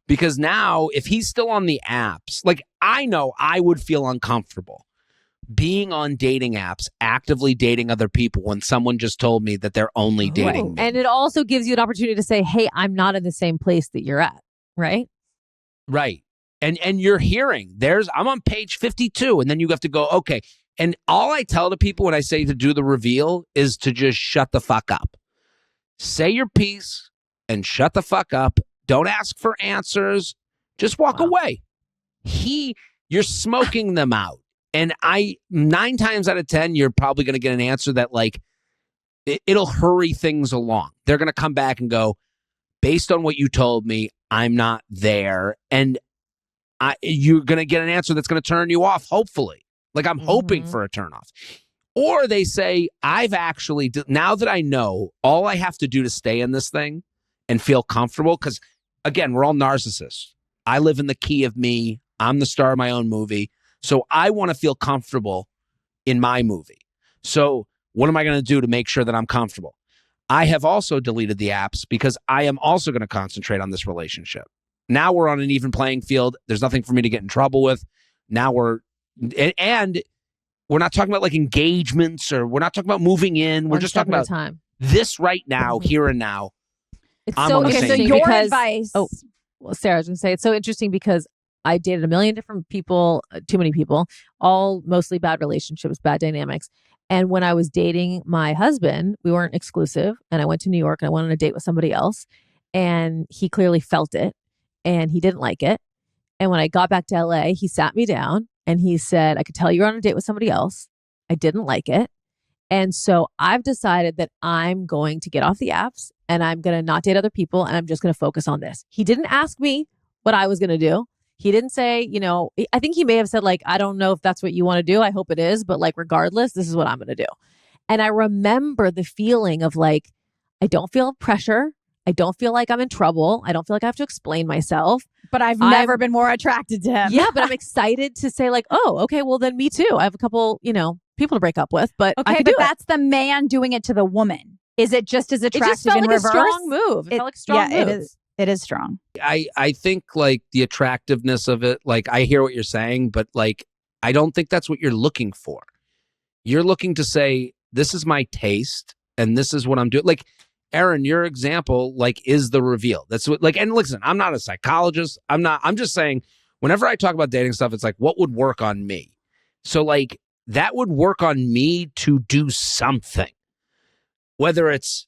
Because now, if he's still on the apps, like, I know I would feel uncomfortable being on dating apps, actively dating other people when someone just told me that they're only dating me. And it also gives you an opportunity to say, hey, I'm not in the same place that you're at, right? Right. And you're hearing, I'm on page 52, and then you have to go, okay. And all I tell the people when I say to do the reveal is to just shut the fuck up. Say your piece and shut the fuck up. Don't ask for answers. Just walk away. You're smoking them out. And 9 times out of 10, you're probably going to get an answer that, like, it'll hurry things along. They're going to come back and go, based on what you told me, I'm not there. And you're going to get an answer that's going to turn you off, hopefully. Like, I'm hoping for a turn off. Or they say, now that I know, all I have to do to stay in this thing and feel comfortable, because, again, we're all narcissists. I live in the key of me. I'm the star of my own movie. So I want to feel comfortable in my movie. So what am I going to do to make sure that I'm comfortable? I have also deleted the apps because I am also going to concentrate on this relationship. Now we're on an even playing field. There's nothing for me to get in trouble with. Now we're not talking about like engagements, or we're not talking about moving in. We're just talking about this right now, here and now. It's I'm so on the interesting same your because, advice. Oh, well, Sarah, I was going to say, it's so interesting because I dated a million different people, too many people, all mostly bad relationships, bad dynamics. And when I was dating my husband, we weren't exclusive. And I went to New York and I went on a date with somebody else. And he clearly felt it and he didn't like it. And when I got back to LA, he sat me down and he said, I could tell you're on a date with somebody else. I didn't like it. And so I've decided that I'm going to get off the apps and I'm going to not date other people. And I'm just going to focus on this. He didn't ask me what I was going to do. He didn't say, I think he may have said, like, I don't know if that's what you want to do. I hope it is. But like, regardless, this is what I'm going to do. And I remember the feeling of like, I don't feel pressure. I don't feel like I'm in trouble. I don't feel like I have to explain myself. But I've never been more attracted to him. Yeah, but I'm excited to say like, oh, okay, well then me too. I have a couple, people to break up with, but I can do that's the man doing it to the woman. Is it just as attractive? It just felt like reverse? A strong move. It felt like a strong move. It is strong. I think like the attractiveness of it, like I hear what you're saying, but like I don't think that's what you're looking for. You're looking to say, this is my taste and this is what I'm doing. Like, Erin, your example, like, is the reveal. That's what, like, and listen, I'm not a psychologist. I'm just saying, whenever I talk about dating stuff, it's like, what would work on me? So like, that would work on me to do something, whether it's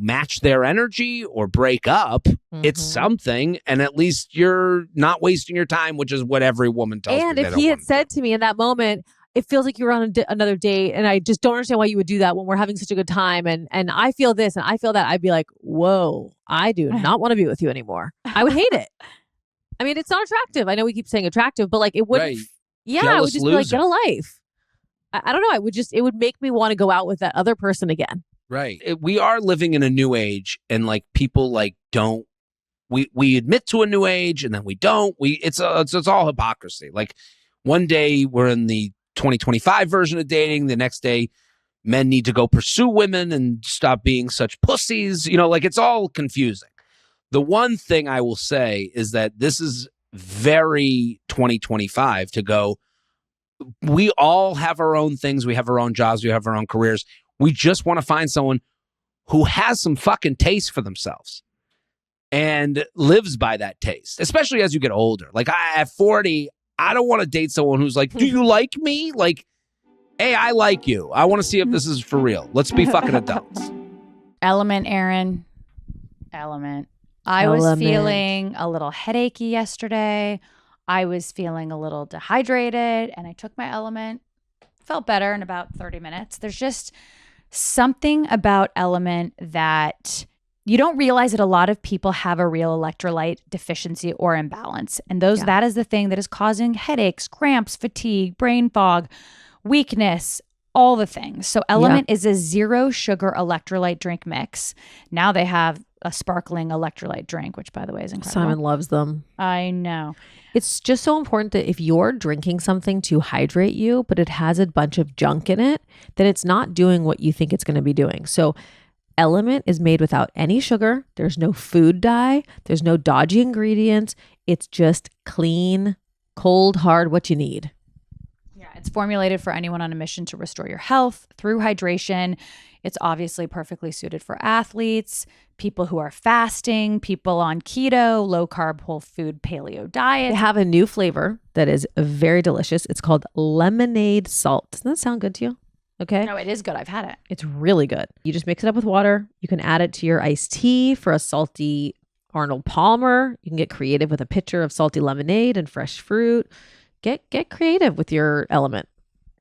match their energy or break up. It's something. And at least you're not wasting your time, which is what every woman tells me. And if he had said to me in that moment, it feels like you're on another date and I just don't understand why you would do that when we're having such a good time. And I feel this and I feel that, I'd be like, whoa, I do not want to be with you anymore. I would hate it. I mean, it's not attractive. I know we keep saying attractive, but like it wouldn't. Right. Yeah, I would just be like, get a life. I don't know. It would make me want to go out with that other person again. Right. We are living in a new age and like people like don't we admit to a new age and then we don't. It's all hypocrisy. Like one day we're in the 2025 version of dating. The next day men need to go pursue women and stop being such pussies. Like it's all confusing. The one thing I will say is that this is very 2025 to go, we all have our own things. We have our own jobs. We have our own careers. We just want to find someone who has some fucking taste for themselves and lives by that taste, especially as you get older. Like at 40, I don't want to date someone who's like, do you like me? Like, hey, I like you. I want to see if this is for real. Let's be fucking adults. Element, Erin. Element. I was feeling a little headachy yesterday. I was feeling a little dehydrated, and I took my Element. Felt better in about 30 minutes. There's just something about Element that you don't realize that a lot of people have a real electrolyte deficiency or imbalance. And that is the thing that is causing headaches, cramps, fatigue, brain fog, weakness, all the things. So Element is a 0 sugar electrolyte drink mix. Now they have a sparkling electrolyte drink, which by the way is incredible. Simon loves them. I know. It's just so important that if you're drinking something to hydrate you, but it has a bunch of junk in it, then it's not doing what you think it's going to be doing. So Element is made without any sugar. There's no food dye. There's no dodgy ingredients. It's just clean, cold, hard, what you need. Yeah, it's formulated for anyone on a mission to restore your health through hydration. It's obviously perfectly suited for athletes, people who are fasting, people on keto, low carb, whole food, paleo diet. They have a new flavor that is very delicious. It's called lemonade salt. Doesn't that sound good to you? Okay. No, it is good. I've had it. It's really good. You just mix it up with water. You can add it to your iced tea for a salty Arnold Palmer. You can get creative with a pitcher of salty lemonade and fresh fruit. Get creative with your Element.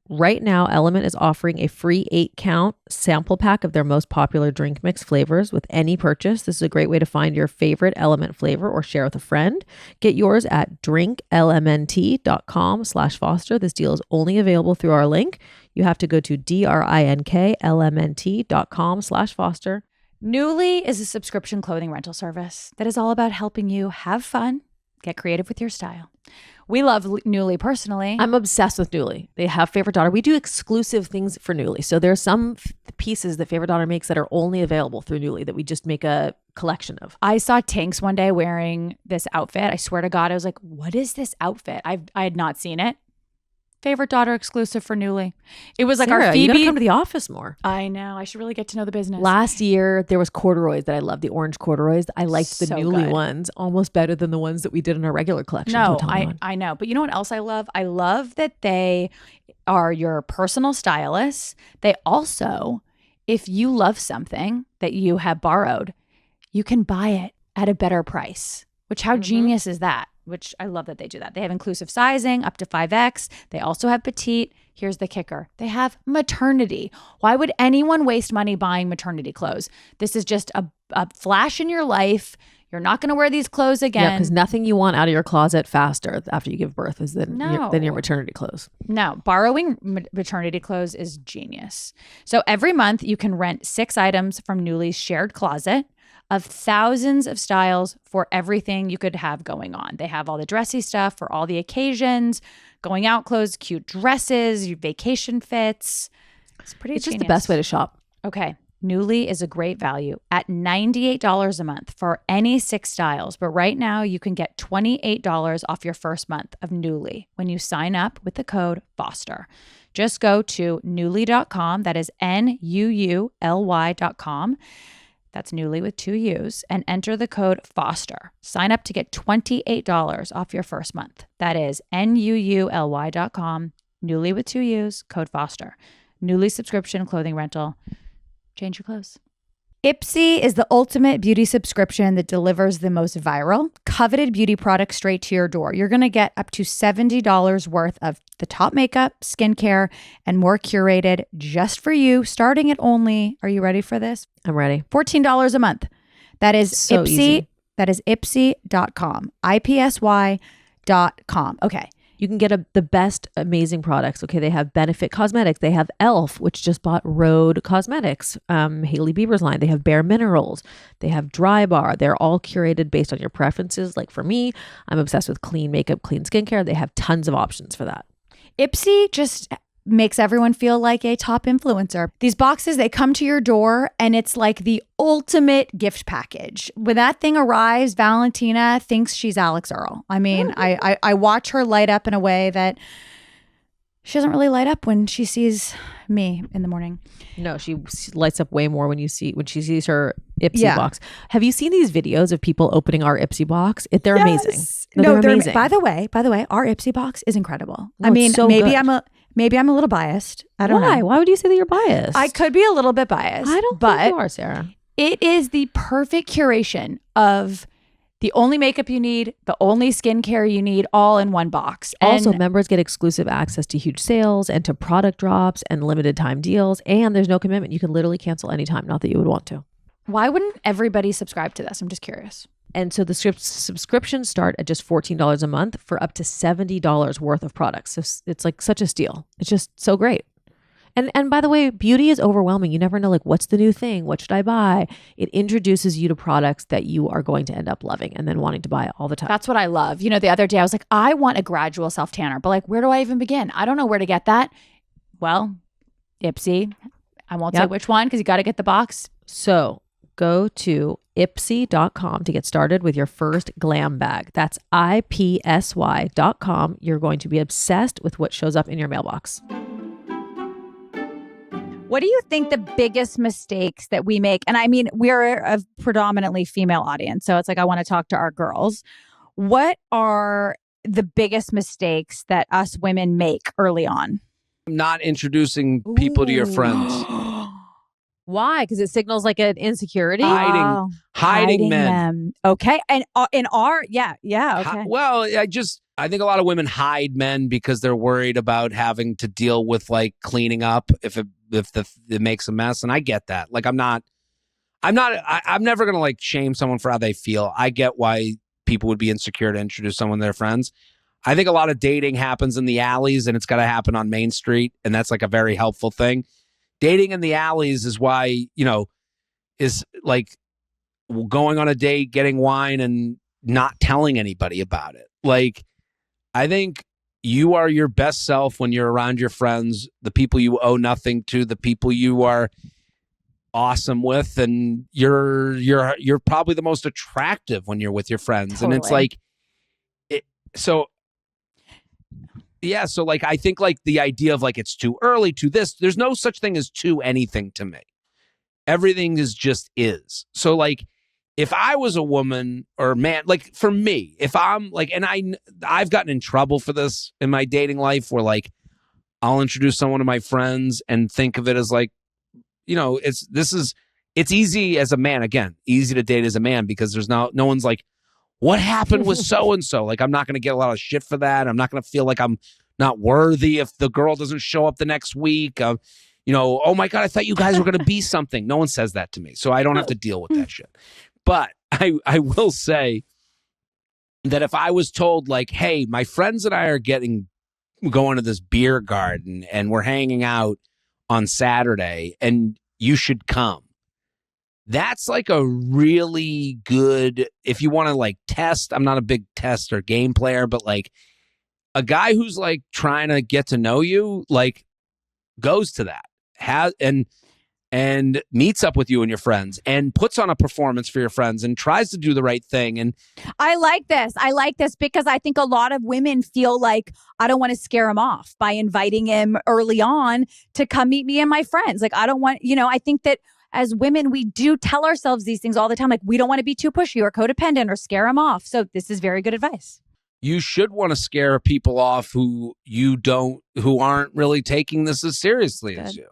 Right now, Element is offering a free 8-count sample pack of their most popular drink mix flavors with any purchase. This is a great way to find your favorite Element flavor or share with a friend. Get yours at drinklmnt.com/Foster. This deal is only available through our link. You have to go to drinklmnt.com/Foster. Nuuly is a subscription clothing rental service that is all about helping you have fun, get creative with your style. We love Nuuly personally. I'm obsessed with Nuuly. They have Favorite Daughter. We do exclusive things for Nuuly. So there are some pieces that Favorite Daughter makes that are only available through Nuuly that we just make a collection of. I saw Tinks one day wearing this outfit. I swear to God, I was like, what is this outfit? I had not seen it. Favorite Daughter exclusive for Nuuly. It was like Sarah, our Phoebe. You gotta come to the office more. I know. I should really get to know the business. Last year, there was corduroys that I loved. The orange corduroys. I liked the So Nuuly good. ones almost better than the ones that we did in our regular collection. No, Don't tell anyone. I know. But you know what else I love? I love that they are your personal stylists. They also, if you love something that you have borrowed, you can buy it at a better price. Which how genius is that? Which I love that they do that. They have inclusive sizing up to 5X. They also have petite. Here's the kicker. They have maternity. Why would anyone waste money buying maternity clothes? This is just a flash in your life. You're not going to wear these clothes again. Yeah, because nothing you want out of your closet faster after you give birth is than No. your maternity clothes. No, borrowing maternity clothes is genius. So every month you can rent 6 items from Nuuly's shared closet of thousands of styles for everything you could have going on. They have all the dressy stuff for all the occasions, going out clothes, cute dresses, your vacation fits. It's It's just genius. the best way to shop. Okay. Nuuly is a great value at $98 a month for any 6 styles. But right now you can get $28 off your first month of Nuuly when you sign up with the code FOSTER. Just go to Nuuly.com. That is NUULY.com. That's Nuuly with 2 U's, and enter the code FOSTER. Sign up to get $28 off your first month. That is NUULY.com, Nuuly with 2 U's, code FOSTER. Nuuly subscription clothing rental. Change your clothes. Ipsy is the ultimate beauty subscription that delivers the most viral, coveted beauty products straight to your door. You're going to get up to $70 worth of the top makeup, skincare, and more curated just for you, starting at only, are you ready for this? I'm ready. $14 a month. That is So Ipsy. easy. That is Ipsy.com. IPSY.com. Okay. You can get the best amazing products. Okay, they have Benefit Cosmetics. They have Elf, which just bought Rhode Cosmetics, Hailey Bieber's line. They have Bare Minerals. They have Dry Bar. They're all curated based on your preferences. Like for me, I'm obsessed with clean makeup, clean skincare. They have tons of options for that. Ipsy just makes everyone feel like a top influencer. These boxes, they come to your door and it's like the ultimate gift package. When that thing arrives, Valentina thinks she's Alex Earl. I mean, I watch her light up in a way that she doesn't really light up when she sees me in the morning. No, she lights up way more when she sees her Ipsy box. Have you seen these videos of people opening our Ipsy box? They're amazing. No, they're amazing. By the way, our Ipsy box is incredible. No, I mean, so maybe I'm a little biased. I don't know. Why would you say that you're biased? I could be a little bit biased. I don't think you are, Sarah. It is the perfect curation of the only makeup you need, the only skincare you need, all in one box. Also, members get exclusive access to huge sales and to product drops and limited time deals. And there's no commitment. You can literally cancel anytime. Not that you would want to. Why wouldn't everybody subscribe to this? I'm just curious. And so the subscriptions start at just $14 a month for up to $70 worth of products. So it's like such a steal. It's just so great. And by the way, beauty is overwhelming. You never know, like, what's the new thing? What should I buy? It introduces you to products that you are going to end up loving and then wanting to buy all the time. That's what I love. You know, the other day I was like, I want a gradual self tanner, but like, where do I even begin? I don't know where to get that. Well, Ipsy. I won't say which one because you got to get the box. So go to ipsy.com to get started with your first glam bag. That's ipsy.com. You're going to be obsessed with what shows up in your mailbox. What do you think the biggest mistakes that we make? And I mean, we're a predominantly female audience, so it's like I want to talk to our girls. What are the biggest mistakes that us women make early on? Not introducing people to your friends. Why? Because it signals like an insecurity? Hiding men. Them. Okay. And in our, okay. I think a lot of women hide men because they're worried about having to deal with like cleaning up if it makes a mess. And I get that. Like, I'm never going to like shame someone for how they feel. I get why people would be insecure to introduce someone to their friends. I think a lot of dating happens in the alleys and it's got to happen on Main Street. And that's like a very helpful thing. Dating in the alleys is why, is like going on a date, getting wine and not telling anybody about it. Like, I think you are your best self when you're around your friends, the people you owe nothing to, the people you are awesome with, and you're probably the most attractive when you're with your friends. Totally. And it's like, so like, I think like the idea of like, it's too early to this, there's no such thing as too anything to me. Everything is just is. So like, if I was a woman or man, like for me, if I'm like, and I've gotten in trouble for this in my dating life where like, I'll introduce someone to my friends and think of it as like, it's easy as a man, again, easy to date as a man because there's no one's like, what happened with so-and-so? Like, I'm not going to get a lot of shit for that. I'm not going to feel like I'm not worthy if the girl doesn't show up the next week. Oh my God, I thought you guys were going to be something. No one says that to me. So I don't have to deal with that shit. But I will say that if I was told like, hey, my friends and I are going to this beer garden and we're hanging out on Saturday and you should come. That's like a really good, if you want to like test, I'm not a big test or game player, but like a guy who's like trying to get to know you, like goes to that and meets up with you and your friends and puts on a performance for your friends and tries to do the right thing. And I like this because I think a lot of women feel like I don't want to scare him off by inviting him early on to come meet me and my friends. Like, I don't want, I think that as women, we do tell ourselves these things all the time. Like, we don't want to be too pushy or codependent or scare him off. So this is very good advice. You should want to scare people off who aren't really taking this as seriously as you.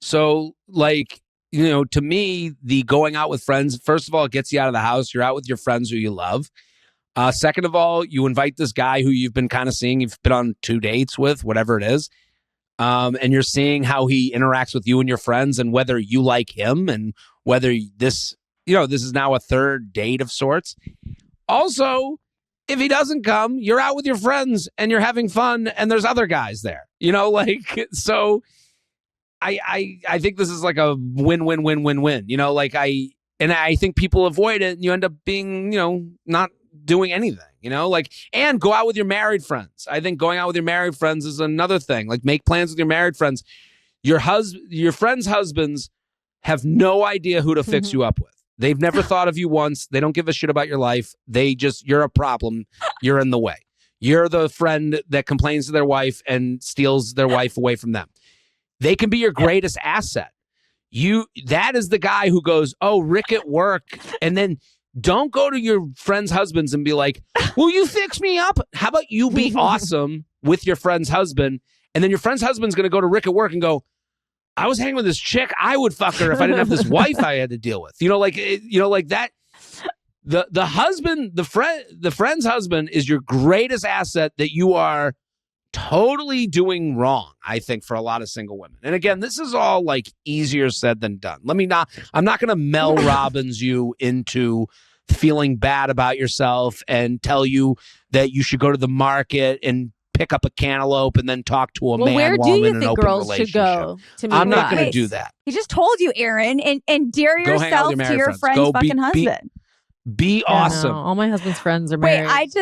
So like, to me, the going out with friends, first of all, it gets you out of the house. You're out with your friends who you love. Second of all, you invite this guy who you've been kind of seeing, you've been on 2 dates with, whatever it is. And you're seeing how he interacts with you and your friends and whether you like him and whether this is now a third date of sorts. Also, If he doesn't come, you're out with your friends and you're having fun and there's other guys there. You know, like, so I think this is like a win-win-win-win-win. You know, like I think people avoid it and you end up being, you know, not doing anything, you know, like, and go out with your married friends. I think going out with your married friends is another thing. Like, make plans with your married friends. Your friends' husbands have no idea who to fix you up with. They've never thought of you once. They don't give a shit about your life. You're a problem. You're in the way. You're the friend that complains to their wife and steals their wife away from them. They can be your greatest asset. That is the guy who goes, oh, Rick at work. And then don't go to your friends' husbands and be like, will you fix me up? How about you be awesome with your friend's husband? And then your friend's husband's going to go to Rick at work and go, I was hanging with this chick. I would fuck her if I didn't have this wife I had to deal with. You know, like that. The husband, the friend's husband is your greatest asset that you are totally doing wrong, I think, for a lot of single women. And again, this is all like easier said than done. I'm not going to Mel Robbins you into feeling bad about yourself and tell you that you should go to the market and pick up a cantaloupe and then talk to a man where while do you in an think open girls relationship. should go to meet I'm not guys? going to do that. He just told you, Erin, and dare Go hang out with yourself your to married your friends. friend's Go fucking husband. Be awesome. No, all my husband's friends are Wait, married.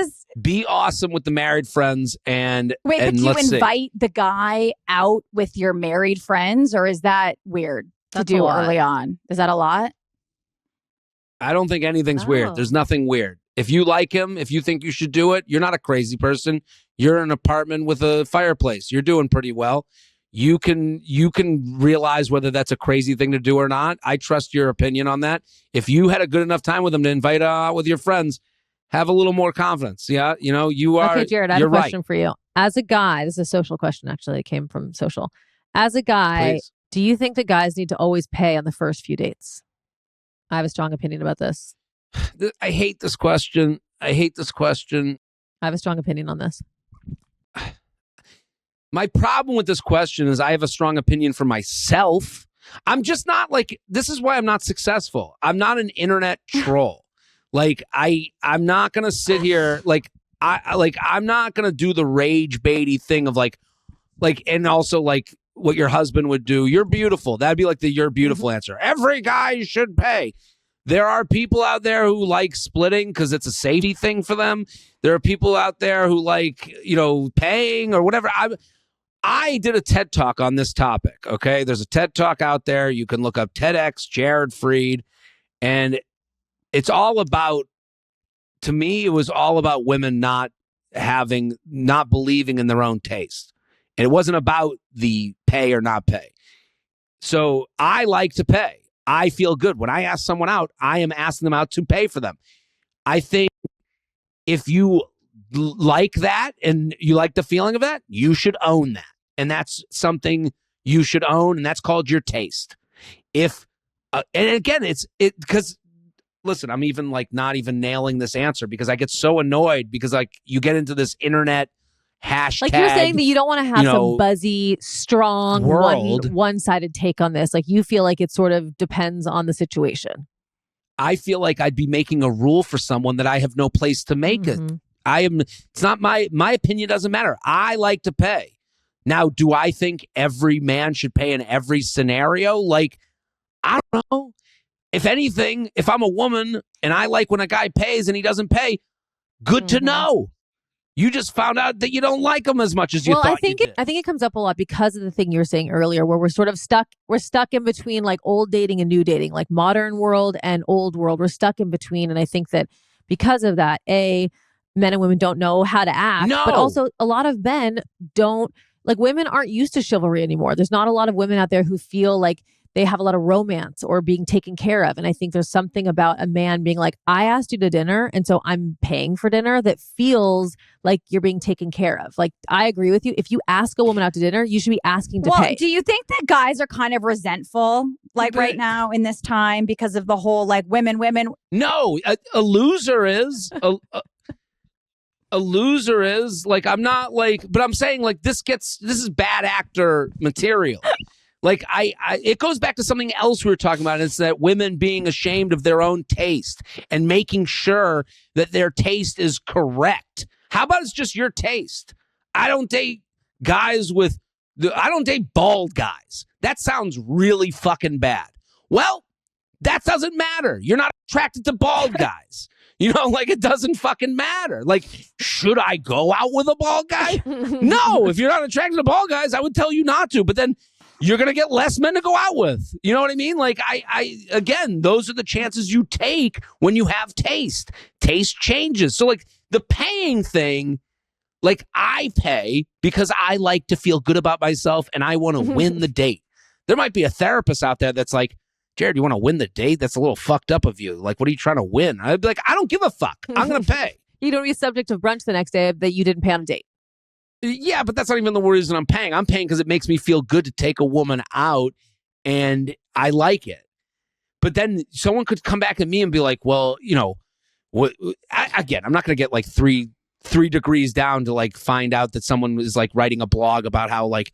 Be awesome with the married friends and but and do you let's see. invite the guy out with your married friends, or is that weird to That's a do lot. early on? Is that a lot? I don't think anything's Oh. weird. There's nothing weird. If you like him, if you think you should do it, you're not a crazy person. You're in an apartment with a fireplace. You're doing pretty well. You can realize whether that's a crazy thing to do or not. I trust your opinion on that. If you had a good enough time with him to invite out with your friends, have a little more confidence. Yeah, you know, you are. Okay, Jared, I have you're a question right. for you. As a guy, this is a social question, actually. It came from social. As a guy, Please. do you think that guys need to always pay on the first few dates? I have a strong opinion about this. I hate this question. I have a strong opinion on this. My problem with this question is I have a strong opinion for myself. I'm just not like, this is why I'm not successful. I'm not an internet troll. Like I'm not going to sit here I'm not going to do the rage baity thing of like, and also like what your husband would do. You're beautiful. That'd be like the you're beautiful answer. Every guy should pay. There are people out there who like splitting because it's a safety thing for them. There are people out there who like, you know, paying or whatever. I did a TED Talk on this topic, okay? There's a TED Talk out there. You can look up TEDx, Jared Freid, and it's all about, to me, it was all about women not believing in their own taste. And it wasn't about the pay or not pay. So I like to pay. I feel good. When I ask someone out, I am asking them out to pay for them. I think if you like that and you like the feeling of that, you should own that. And that's something you should own, and that's called your taste. If and again, it's because listen, I'm even like not even nailing this answer because I get so annoyed because like you get into this internet hashtag. Like you're saying that you don't want to have some buzzy, strong, one-sided take on this. Like you feel like it sort of depends on the situation. I feel like I'd be making a rule for someone that I have no place to make it. It's not my opinion doesn't matter. I like to pay. Now, do I think every man should pay in every scenario? Like, I don't know. If anything, if I'm a woman and I like when a guy pays and he doesn't pay, good to know. You just found out that you don't like him as much as you thought you did. I think it comes up a lot because of the thing you were saying earlier, where we're sort of stuck. We're stuck in between like old dating and new dating, like modern world and old world. We're stuck in between. And I think that because of that, men and women don't know how to act, but also a lot of men don't. Like women aren't used to chivalry anymore. There's not a lot of women out there who feel like they have a lot of romance or being taken care of. And I think there's something about a man being like, I asked you to dinner, and so I'm paying for dinner, that feels like you're being taken care of. Like, I agree with you. If you ask a woman out to dinner, you should be asking to pay. Do you think that guys are kind of resentful, like right now in this time, because of the whole like women? No, a loser is. A loser is like, I'm not like, but I'm saying like this is bad actor material. Like it goes back to something else we were talking about. It's that women being ashamed of their own taste and making sure that their taste is correct. How about it's just your taste? I don't date bald guys. That sounds really fucking bad. Well, that doesn't matter. You're not attracted to bald guys. Like it doesn't fucking matter. Like, should I go out with a bald guy? No, if you're not attracted to bald guys, I would tell you not to. But then you're going to get less men to go out with. You know what I mean? Like, again, those are the chances you take when you have taste. Taste changes. So, like, the paying thing, like, I pay because I like to feel good about myself and I want to win the date. There might be a therapist out there that's like, Jared, you want to win the date? That's a little fucked up of you. Like, what are you trying to win? I'd be like, I don't give a fuck. I'm going to pay. You don't be subject of brunch the next day that you didn't pay on a date. Yeah, but that's not even the reason I'm paying. I'm paying because it makes me feel good to take a woman out, and I like it. But then someone could come back at me and be like, well, again, I'm not going to get like three degrees down to like find out that someone is like writing a blog about how like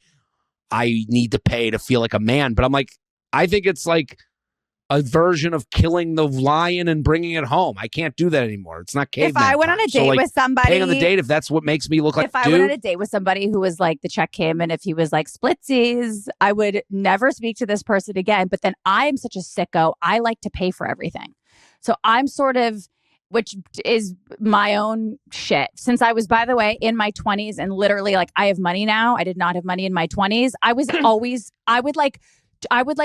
I need to pay to feel like a man. But I'm like, I think it's like a version of killing the lion and bringing it home. I can't do that anymore. It's not caveman. If I went on a date with somebody, paying on the date, if that's what makes me look like, if I went on a date with somebody who was like the check came and if he was like splitsies, I would never speak to this person again. But then I'm such a sicko. I like to pay for everything. So I'm sort of, which is my own shit. Since I was, by the way, in my 20s and literally like I have money now. I did not have money in my 20s. I was always, I would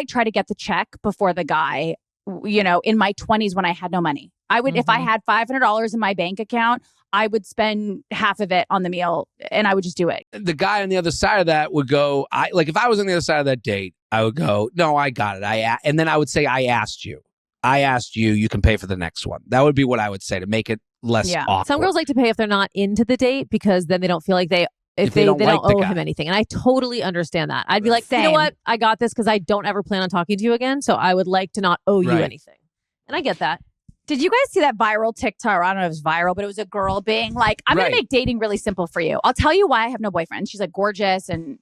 try to get the check before the guy, in my 20s when I had no money. I would, if I had $500 in my bank account, I would spend half of it on the meal and I would just do it. The guy on the other side of that would go, if I was on the other side of that date, I would go, no, I got it. And then I would say, I asked you, you can pay for the next one. That would be what I would say to make it less awkward. Some girls like to pay if they're not into the date because then they don't feel like they don't owe him anything. And I totally understand that. I'd be like, you know what? I got this because I don't ever plan on talking to you again. So I would like to not owe you anything. And I get that. Did you guys see that viral TikTok? I don't know if it was viral, but it was a girl being like, I'm going to make dating really simple for you. I'll tell you why I have no boyfriend. She's like gorgeous. And,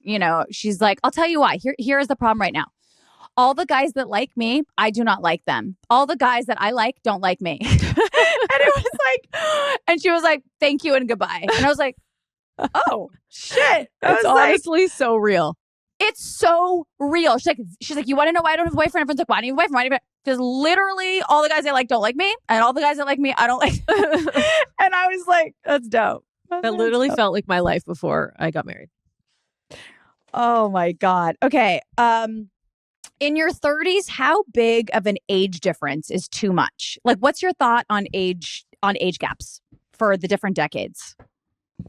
she's like, I'll tell you why. Here is the problem right now. All the guys that like me, I do not like them. All the guys that I like don't like me. And it was like, and she was like, thank you and goodbye. And I was like, oh shit. It's honestly so real. It's so real. She's like, you want to know why I don't have a boyfriend? Everyone's like, why don't you have a boyfriend? Because literally all the guys I like don't like me. And all the guys that like me, I don't like. And I was like, that's dope. That literally felt like my life before I got married. Oh my God. Okay. In your 30s, how big of an age difference is too much? Like, what's your thought on age gaps for the different decades?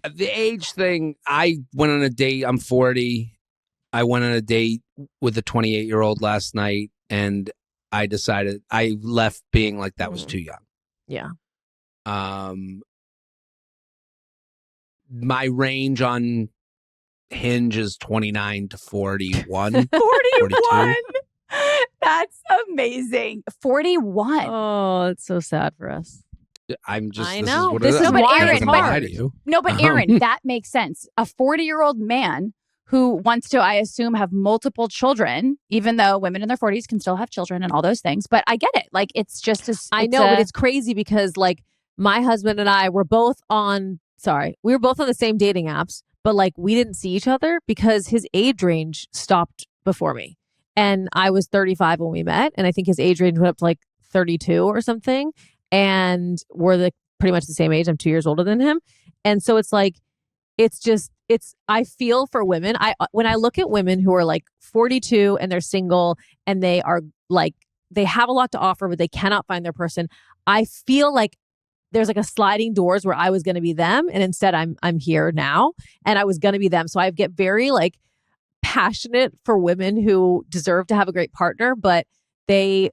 The age thing, I went on a date. I'm 40. I went on a date with a 28-year-old last night, and I decided I left being like that was too young. Yeah. My range on Hinge is 29 to 41. 41. 42. That's amazing. 41. Oh, it's so sad for us. I'm just. I know. This is but Aaron, Aaron, that makes sense. A 40-year-old man who wants to, I assume, have multiple children, even though women in their 40s can still have children and all those things. But I get it. Like, it's just as. I know, but it's crazy because, like, my husband and I were both on. We were both on the same dating apps, but like we didn't see each other because his age range stopped before me. And I was 35 when we met. And I think his age range went up to like 32 or something. And we're pretty much the same age. I'm 2 years older than him. And so it's like, I feel for women. When I look at women who are like 42 and they're single and they are like, they have a lot to offer, but they cannot find their person. I feel like there's like a sliding doors where I was going to be them. And instead I'm here now and I was going to be them. So I get very like passionate for women who deserve to have a great partner, but they're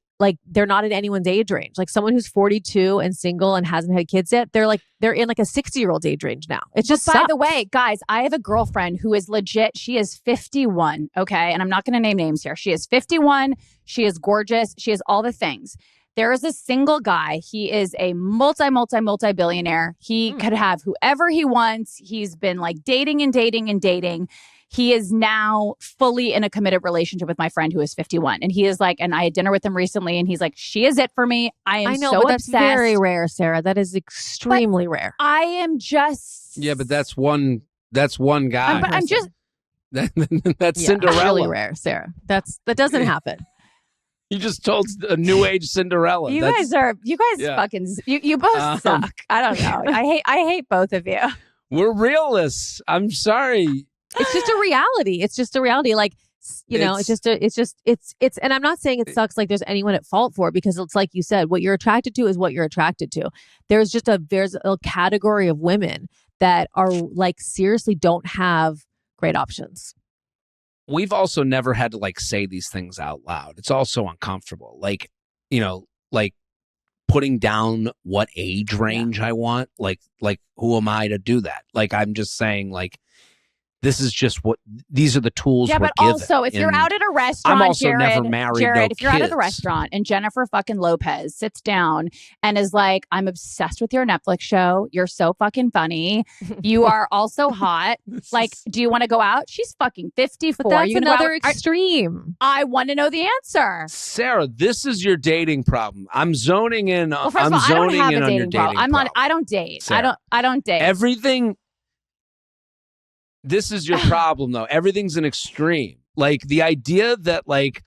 not in anyone's age range. Like someone who's 42 and single and hasn't had kids yet, they're in like a 60-year-old age range now. It's just by the way, guys, I have a girlfriend who is legit. She is 51. Okay. And I'm not going to name names here. She is 51. She is gorgeous. She has all the things. There is a single guy. He is a multi-billionaire. He could have whoever he wants. He's been like dating. he is now fully in a committed relationship with my friend who is 51. And he is like, and I had dinner with him recently, and he's like, she is it for me. I know, so but obsessed. That's very rare, Sarah. That is extremely rare. I am just. Yeah, but that's one guy. I'm just. That's Cinderella. Really rare, Sarah. That doesn't happen. You just told a new age Cinderella. You guys fucking, you both suck. I don't know. I hate both of you. We're realists. I'm sorry. It's just a reality. It's just a reality. Like, and I'm not saying it sucks like there's anyone at fault for it, because it's like you said, what you're attracted to is what you're attracted to. There's a category of women that are like, seriously don't have great options. We've also never had to like say these things out loud. It's also uncomfortable. Like, like putting down what age range I want. Like who am I to do that? Like, I'm just saying, like, this is just these are the tools we're given. But also, if you're out at a restaurant, I'm also never married. Jared, if you're out at kids. the restaurant and Jennifer fucking Lopez sits down and is like, I'm obsessed with your Netflix show. You're so fucking funny. You are also hot. Like, do you want to go out? She's fucking 54. But that's another extreme. I want to know the answer. Sarah, this is your dating problem. I'm zoning in. Well, first of all, I don't have a dating problem. I don't date. Sarah, I don't date. Everything. This is your problem, though. Everything's an extreme. Like, the idea that, like,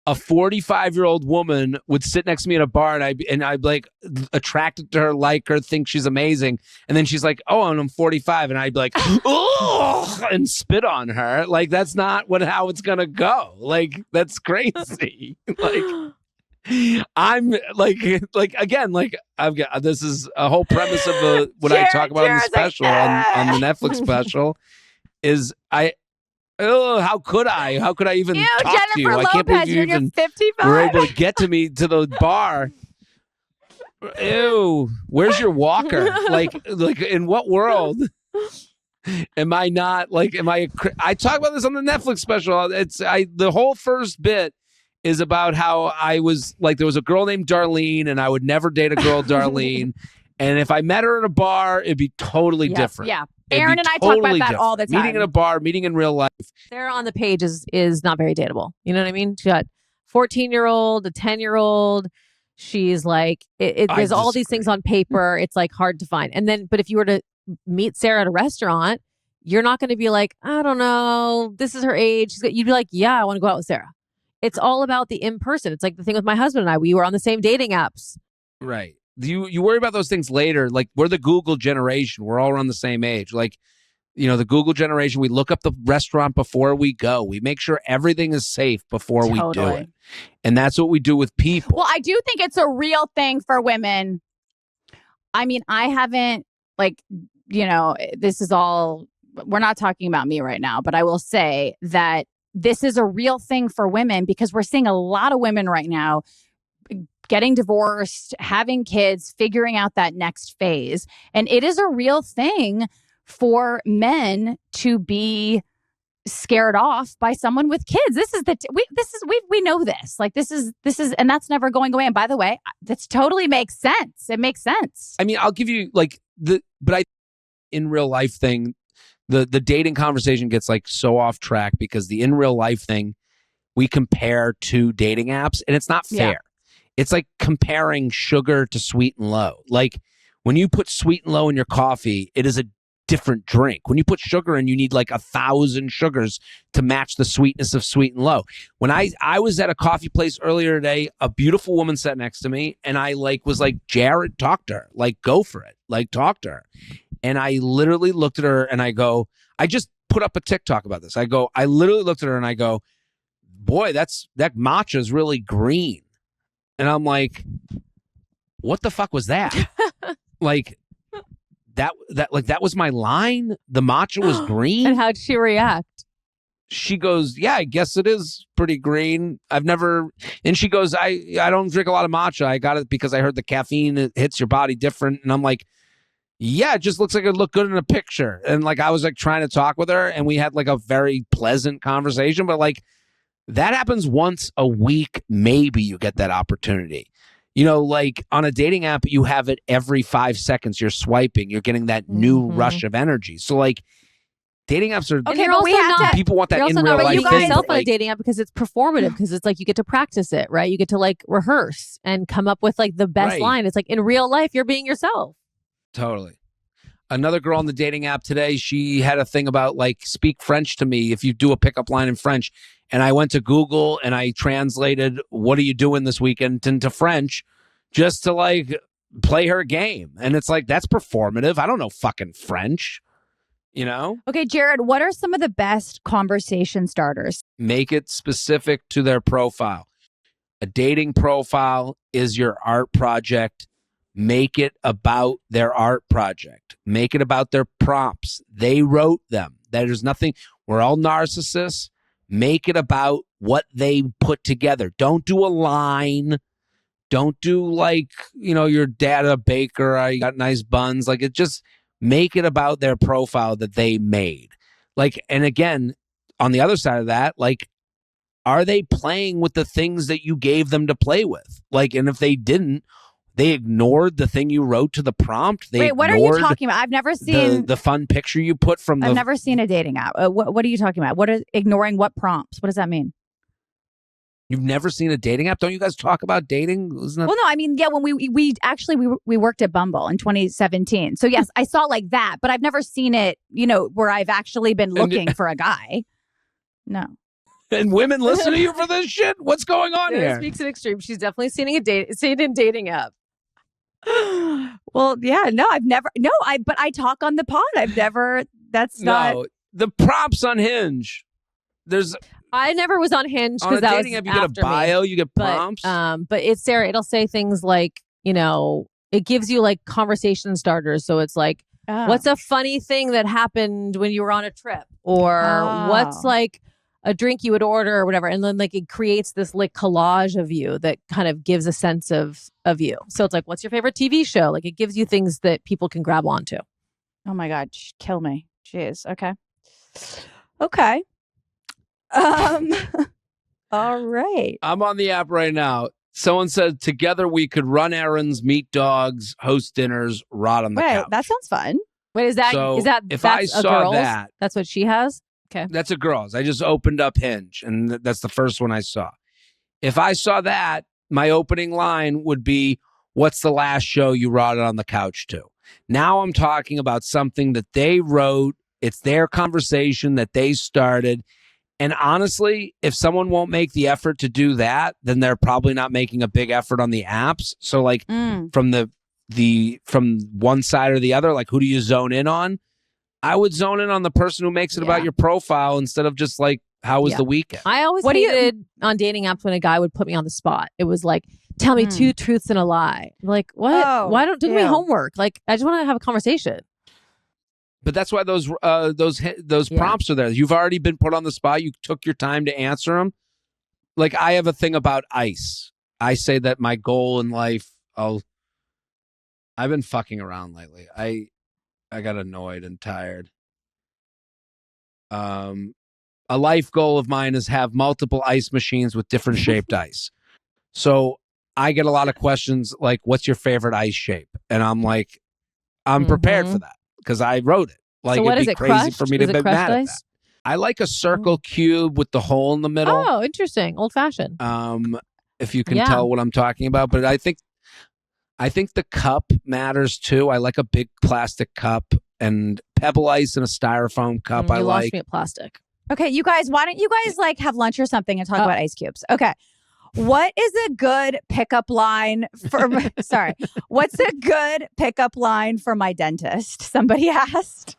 a 45-year-old woman would sit next to me at a bar and I'd be like attracted to her, like her, think she's amazing. And then she's like, oh, and I'm 45. And I'd be like, oh, and spit on her. Like, that's not how it's going to go. Like, that's crazy. Like, I'm like again, like I've got, this is a whole premise of what I talk about in the special, on the Netflix special. Is how could I even talk Jennifer to you? Lopez, I can't believe you even 55. were able to get to me to the bar. Ew, where's your walker? like in what world am I not like? I talk about this on the Netflix special. The whole first bit is about how I was like, there was a girl named Darlene, and I would never date a girl Darlene. And if I met her at a bar, it'd be totally different. Yeah. Erin and I talk about that all the time. Meeting in a bar, meeting in real life. Sarah on the page is not very dateable. You know what I mean? She got 14-year-old, a 10-year-old. She's like, there's all these things on paper. It's like hard to find. And then, but if you were to meet Sarah at a restaurant, you're not going to be like, I don't know, this is her age. You'd be like, yeah, I want to go out with Sarah. It's all about the in-person. It's like the thing with my husband and I. We were on the same dating apps. Right. You worry about those things later. Like, we're the Google generation. We're all around the same age. Like, the Google generation, we look up the restaurant before we go. We make sure everything is safe before we do it. And that's what we do with people. Well, I do think it's a real thing for women. I mean, I haven't, this is all, we're not talking about me right now, but I will say that this is a real thing for women, because we're seeing a lot of women right now getting divorced, having kids, figuring out that next phase. And it is a real thing for men to be scared off by someone with kids. We know this. Like, this is, and that's never going away. And by the way, this totally makes sense. It makes sense. I mean, I'll give you in real life thing, the dating conversation gets like so off track, because the in real life thing we compare to dating apps, and it's not fair. Yeah. It's like comparing sugar to sweet and low. Like, when you put sweet and low in your coffee, it is a different drink. When you put sugar in, you need like 1,000 sugars to match the sweetness of sweet and low. When I was at a coffee place earlier today, a beautiful woman sat next to me, and I was like, Jared, talk to her. Like, go for it. Like, talk to her. And I literally looked at her and I go, I just put up a TikTok about this. I literally looked at her and I go, boy, that matcha is really green. And I'm like, what the fuck was that? Like, that was my line. The matcha was green. And how'd she react? She goes, yeah, I guess it is pretty green. And she goes, I don't drink a lot of matcha. I got it because I heard the caffeine, it hits your body different. And I'm like, yeah, it just looks like it looked good in a picture. And like, I was like trying to talk with her, and we had like a very pleasant conversation, but like, that happens once a week. Maybe you get that opportunity. Like on a dating app, you have it every 5 seconds. You're swiping, you're getting that new rush of energy. So like, dating apps are Okay, you're but we also have not- to. people want that You're in also real not life rating thing. yourself on a Like, dating app because it's performative, because it's like you get to practice it, right? You get to like rehearse and come up with like the best Right. line. It's like in real life, you're being yourself. totally. Another girl on the dating app today, she had a thing about like speak French to me if you do a pickup line in French. And I went to Google and I translated what are you doing this weekend into French just to like play her game. And it's like, that's performative. I don't know fucking French, you know? Okay, Jared, what are some of the best conversation starters? Make it specific to their profile. A dating profile is your art project. Make it about their art project. Make it about their prompts. They wrote them. There's nothing. We're all narcissists. Make it about what they put together. Don't do a line. Don't do like, your dad a baker. I got nice buns. Like it just make it about their profile that they made. Like, and again, on the other side of that, like, are they playing with the things that you gave them to play with? Like, and if they didn't, they ignored the thing you wrote to the prompt. They Wait, what are you talking about? I've never seen the fun picture you put from the. I've never seen a dating app. What are you talking about? What is ignoring what prompts? What does that mean? You've never seen a dating app? Don't you guys talk about dating? Isn't that... Well, no, I mean, yeah, when we actually we worked at Bumble in 2017. So yes, I saw like that, but I've never seen it, where I've actually been looking for a guy. No. And women listen to you for this shit? What's going on Sarah here? speaks in extreme. She's definitely seen a dating app. Well, yeah, no, but I talk on the pod. I've never, that's not. No, the prompts on Hinge. I never was on Hinge On because a that was dating app, you get a after me. bio, you get But, prompts. but it's Sarah. It'll say things like, it gives you like conversation starters. So it's like, what's a funny thing that happened when you were on a trip, or what's like a drink you would order or whatever, and then like it creates this like collage of you that kind of gives a sense of you. So it's like, what's your favorite TV show? Like it gives you things that people can grab onto. Oh my God, kill me. Jeez. Okay. All right. I'm on the app right now. Someone said, together we could run errands, meet dogs, host dinners, rot on the couch. That sounds fun. Wait, is that So, if that's I a saw girl's? that- That's what she has? That's a girl's. I just opened up Hinge, and that's the first one I saw. If I saw that, my opening line would be, what's the last show you rotted on the couch to? Now I'm talking about something that they wrote. It's their conversation that they started. And honestly, if someone won't make the effort to do that, then they're probably not making a big effort on the apps. So like from from one side or the other, like who do you zone in on? I would zone in on the person who makes it about your profile instead of just like, how was the weekend? I always hated on dating apps when a guy would put me on the spot. It was like, tell me two truths and a lie. I'm like, what? Oh, Why don't do me homework? Like, I just want to have a conversation. But that's why those prompts are there. You've already been put on the spot. You took your time to answer them. Like I have a thing about ice. I say that my goal in life, I've been fucking around lately. I got annoyed and tired. A life goal of mine is have multiple ice machines with different shaped ice. So I get a lot of questions like, what's your favorite ice shape? And I'm like, I'm prepared for that because I wrote it. Like, so what it'd is be it, crazy crushed? for me to Is it be crushed mad at ice? that. I like a circle cube with the hole in the middle. Oh, interesting. Old fashioned. If you can tell what I'm talking about. But I think the cup matters too. I like a big plastic cup, and pebble ice in a styrofoam cup. You I lost like. me at plastic. Okay, you guys, why don't you guys like have lunch or something and talk about ice cubes? Okay. What is a good pickup line for sorry. What's a good pickup line for my dentist? Somebody asked.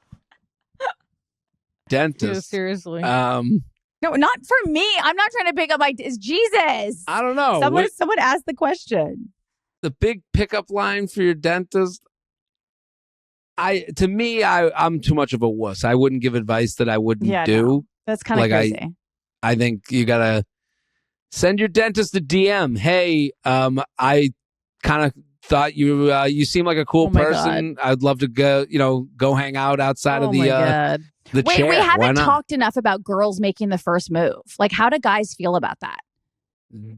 Dentist. Yeah, seriously. No, not for me. I'm not trying to pick up my Jesus. I don't know. Someone asked the question. The big pickup line for your dentist. I'm too much of a wuss. I wouldn't give advice that I wouldn't do. No, that's kind of crazy. I think you gotta send your dentist a DM. Hey, I kind of thought you seem like a cool person. God. I'd love to go hang out outside of the chair. Wait, we haven't Why not? talked enough about girls making the first move. Like, how do guys feel about that?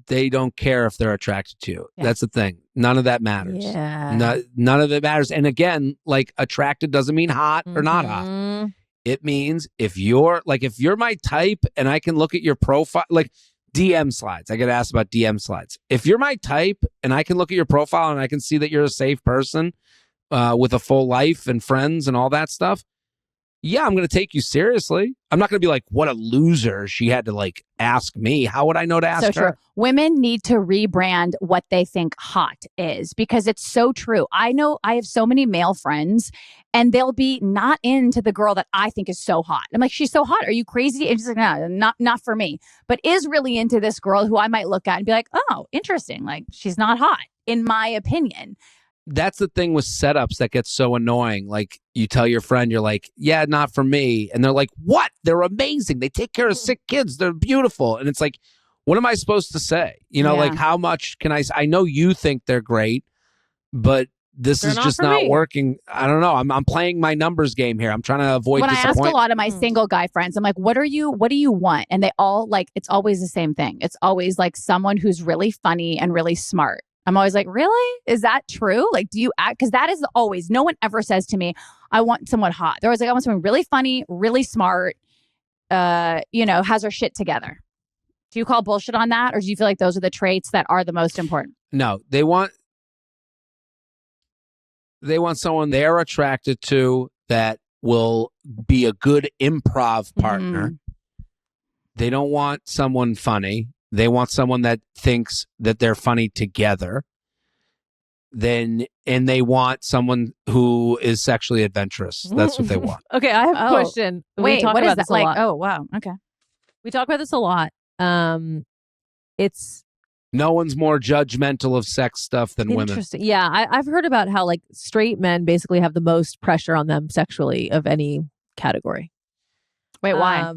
They don't care if they're attracted to you. Yeah. That's the thing. None of that matters. Yeah. None of it matters. And again, like attracted doesn't mean hot or not hot. It means if you're my type and I can look at your profile, like DM slides. I get asked about DM slides. If you're my type and I can look at your profile and I can see that you're a safe person with a full life and friends and all that stuff, yeah, I'm going to take you seriously. I'm not going to be like, what a loser. She had to like ask me. How would I know to ask her? So true. Women need to rebrand what they think hot is because it's so true. I know I have so many male friends and they'll be not into the girl that I think is so hot. I'm like, she's so hot. Are you crazy? And she's like, no, not for me. But is really into this girl who I might look at and be like, oh, interesting. Like she's not hot, in my opinion. That's the thing with setups that gets so annoying. Like you tell your friend, you're like, yeah, not for me. And they're like, what? They're amazing. They take care of sick kids. They're beautiful. And it's like, what am I supposed to say? Like how much can I know you think they're great, but this is just not working. I don't know. I'm playing my numbers game here. I'm trying to avoid disappointment. When I ask a lot of my single guy friends, I'm like, what do you want? And they all like, it's always the same thing. It's always like someone who's really funny and really smart. I'm always like, really? Is that true? Like, do you act? Because that is always, no one ever says to me, I want someone hot. They're always like, I want someone really funny, really smart, has her shit together. Do you call bullshit on that? Or do you feel like those are the traits that are the most important? No, they want someone they're attracted to that will be a good improv partner. Mm-hmm. They don't want someone funny. They want someone that thinks that they're funny together. And they want someone who is sexually adventurous. That's what they want. Okay, I have a question. Wait, what is that? Like, oh, wow. Okay. We talk about this a lot. It's no one's more judgmental of sex stuff than women. Interesting. Yeah, I've heard about how like straight men basically have the most pressure on them sexually of any category. Wait, why?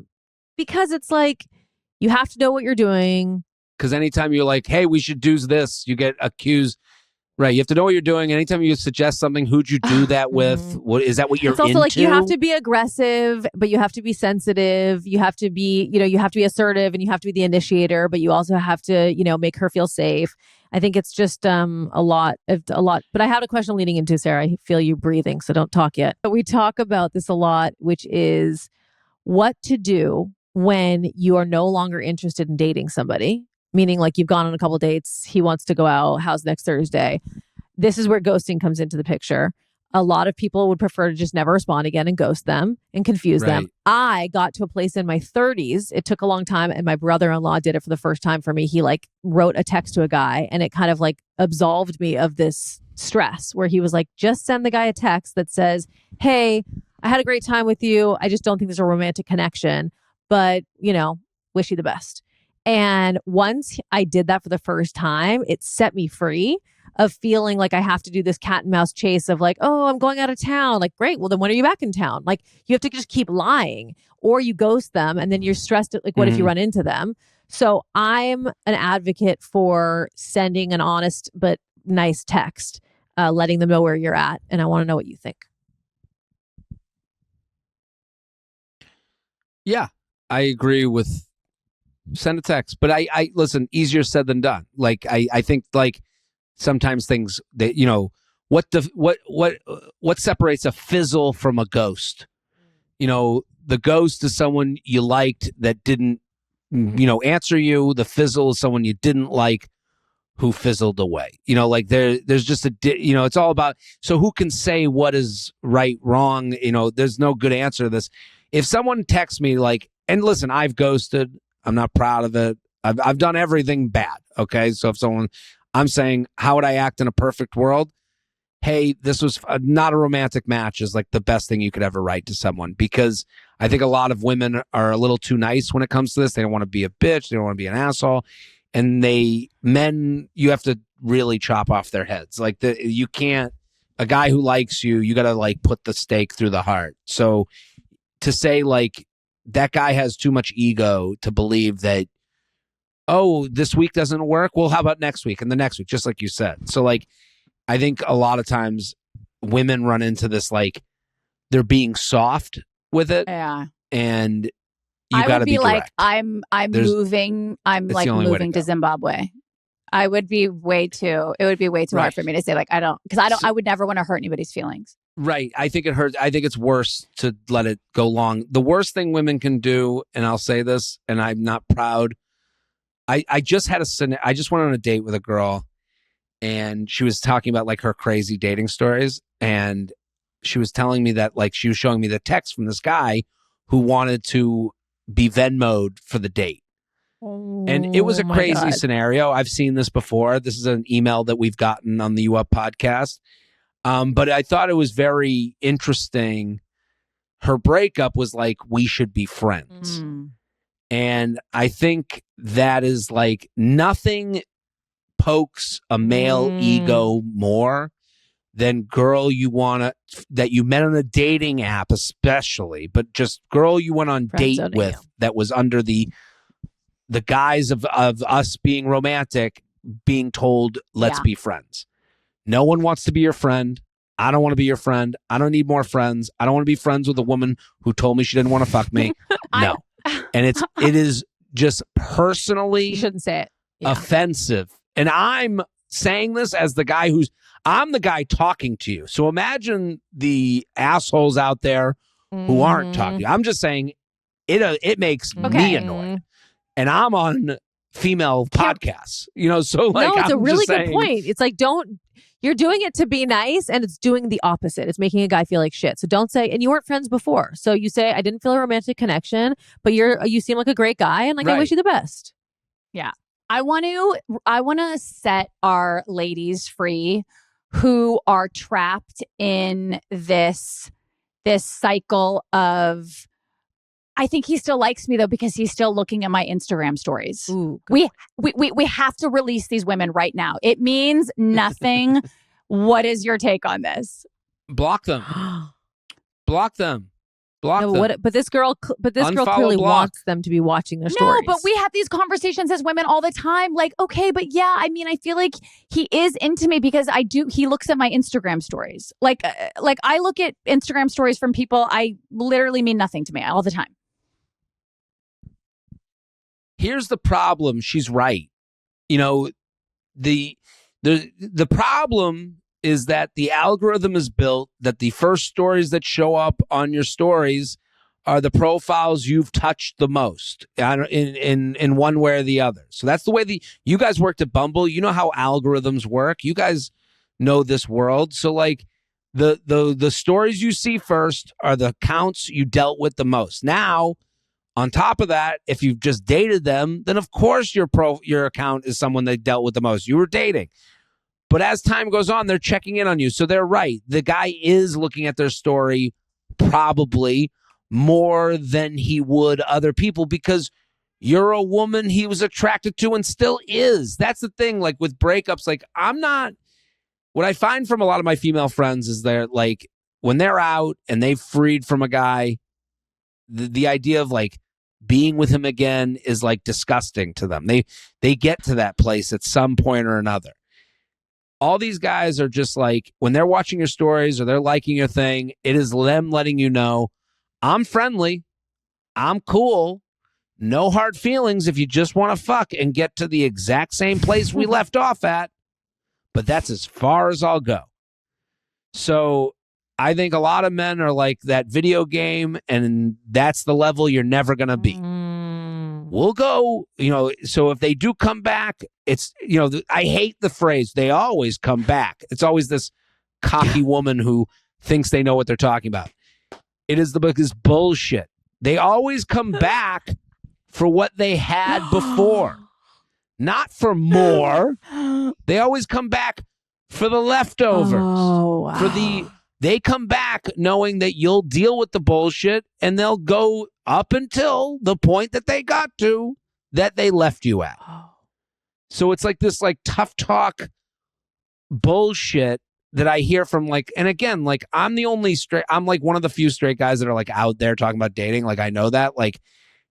Because it's like, you have to know what you're doing. Because anytime you're like, hey, we should do this, you get accused. Right. You have to know what you're doing. Anytime you suggest something, who'd you do that with? What is that what you're into? It's also like you have to be aggressive, but you have to be sensitive. You have to be, you have to be assertive and you have to be the initiator, but you also have to, make her feel safe. I think it's just a lot. But I had a question leading into, Sarah. I feel you breathing, so don't talk yet. But we talk about this a lot, which is what to do when you are no longer interested in dating somebody, meaning like you've gone on a couple of dates, he wants to go out, how's next Thursday? This is where ghosting comes into the picture. A lot of people would prefer to just never respond again and ghost them and confuse them. I got to a place in my 30s. It took a long time and my brother-in-law did it for the first time for me. He like wrote a text to a guy and it kind of like absolved me of this stress where he was like, just send the guy a text that says, hey, I had a great time with you. I just don't think there's a romantic connection. But, wish you the best. And once I did that for the first time, it set me free of feeling like I have to do this cat and mouse chase of like, oh, I'm going out of town. Like, great. Well, then when are you back in town? Like, you have to just keep lying or you ghost them and then you're stressed at like, what if you run into them? So I'm an advocate for sending an honest but nice text, letting them know where you're at. And I want to know what you think. Yeah. I agree with send a text, but I listen, easier said than done. Like, I think like sometimes things that, what separates a fizzle from a ghost? The ghost is someone you liked that didn't, answer you. The fizzle is someone you didn't like who fizzled away. There's just it's all about, so who can say what is right, wrong? There's no good answer to this. If someone texts me like, and listen, I've ghosted. I'm not proud of it. I've done everything bad. Okay. So if I'm saying, how would I act in a perfect world? Hey, this was not a romantic match is like the best thing you could ever write to someone, because I think a lot of women are a little too nice when it comes to this. They don't want to be a bitch. They don't want to be an asshole. And men, you have to really chop off their heads. Like you can't, a guy who likes you, you got to like put the stake through the heart. So to say like, that guy has too much ego to believe that, oh, this week doesn't work. Well, how about next week and the next week? Just like you said. So like, I think a lot of times women run into this, like they're being soft with it. Yeah. And you got to be like, direct. I'm moving to Zimbabwe. It would be way too hard for me to say like, I would never want to hurt anybody's feelings. Right. I think it hurts. I think it's worse to let it go long. The worst thing women can do, and I'll say this, and I'm not proud. I just I just went on a date with a girl, and she was talking about like her crazy dating stories, and she was telling me that like she was showing me the text from this guy who wanted to be Venmo'd for the date. And it was a crazy scenario. I've seen this before. This is an email that we've gotten on the U Up podcast. But I thought it was very interesting. Her breakup was like, we should be friends. And I think that is like nothing pokes a male ego more than girl that you met on a dating app especially, but just girl you went on date with that was under the guise of us being romantic, being told, let's be friends. No one wants to be your friend. I don't want to be your friend. I don't need more friends. I don't want to be friends with a woman who told me she didn't want to fuck me. No. And it is just personally you shouldn't say it. Offensive. And I'm saying this as I'm the guy talking to you. So imagine the assholes out there who aren't talking to you. I'm just saying it makes me annoyed. And I'm on female podcasts, so like, no, it's I'm a really good point. It's like, you're doing it to be nice and it's doing the opposite. It's making a guy feel like shit. So don't say, and you weren't friends before. So you say, I didn't feel a romantic connection, but you seem like a great guy and like, I wish you the best. Yeah. I want to set our ladies free who are trapped in this cycle of, I think he still likes me though because he's still looking at my Instagram stories. Ooh, we have to release these women right now. It means nothing. What is your take on this? Block them. Block them. Block them. But this girl clearly wants them to be watching their stories. No, but we have these conversations as women all the time. Like, okay, but yeah, I mean, I feel like he is into me because he looks at my Instagram stories. Like I look at Instagram stories from people I literally mean nothing to me all the time. Here's the problem. She's right. The problem is that the algorithm is built that the first stories that show up on your stories are the profiles you've touched the most in one way or the other. So that's the way you guys worked at Bumble. You know how algorithms work. You guys know this world. So like the stories you see first are the accounts you dealt with the most. Now, on top of that, if you've just dated them, then of course your account is someone they dealt with the most. You were dating. But as time goes on, they're checking in on you. So they're right. The guy is looking at their story probably more than he would other people because you're a woman he was attracted to and still is. That's the thing. Like with breakups, like what I find from a lot of my female friends is they're like, when they're out and they've freed from a guy, the idea of like being with him again is like disgusting to them. They get to that place at some point or another. All these guys are just like, when they're watching your stories or they're liking your thing, it is them letting you know, I'm friendly, I'm cool, no hard feelings if you just want to fuck and get to the exact same place we left off at. But that's as far as I'll go. So I think a lot of men are like that video game, and that's the level you're never going to be. We'll go, so if they do come back, it's, I hate the phrase, they always come back. It's always this cocky woman who thinks they know what they're talking about. It is this bullshit. They always come back for what they had before, not for more. They always come back for the leftovers. Oh, wow. They come back knowing that you'll deal with the bullshit and they'll go up until the point that they got to that they left you at. So it's like this like tough talk bullshit that I hear from like, and again, like I'm like one of the few straight guys that are like out there talking about dating. Like I know that like,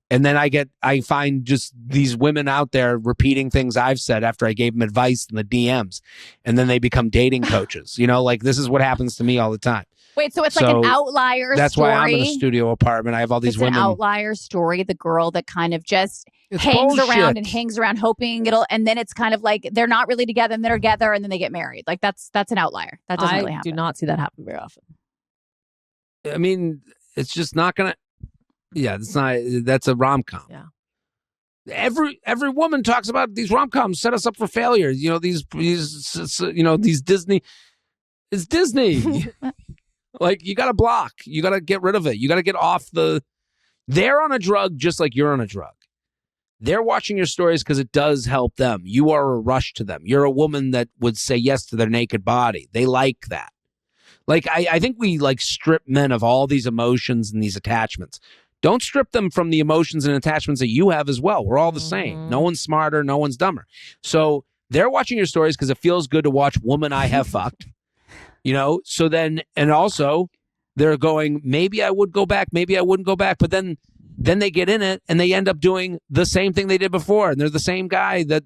and then I find just these women out there repeating things I've said after I gave them advice in the DMs, and then they become dating coaches. Like this is what happens to me all the time. Wait, so it's like an outlier story. That's why I'm in a studio apartment. I have all these women. It's an outlier story. The girl that kind of just hangs around hoping and then it's kind of like they're not really together and they're together and then they get married. Like that's an outlier. That doesn't really happen. I do not see that happen very often. I mean, it's just not gonna. Yeah, it's not. That's a rom-com. Yeah. Every woman talks about these rom-coms set us up for failure. You know, these Disney. It's Disney. Like, you got to block. You got to get rid of it. You got to get off the. They're on a drug just like you're on a drug. They're watching your stories because it does help them. You are a rush to them. You're a woman that would say yes to their naked body. They like that. Like, I think we like strip men of all these emotions and these attachments. Don't strip them from the emotions and attachments that you have as well. We're all the same. No one's smarter. No one's dumber. So they're watching your stories because it feels good to watch woman I have fucked. You know, so then, and also they're going, maybe I would go back, maybe I wouldn't go back. But then they get in it and they end up doing the same thing they did before. And they're the same guy that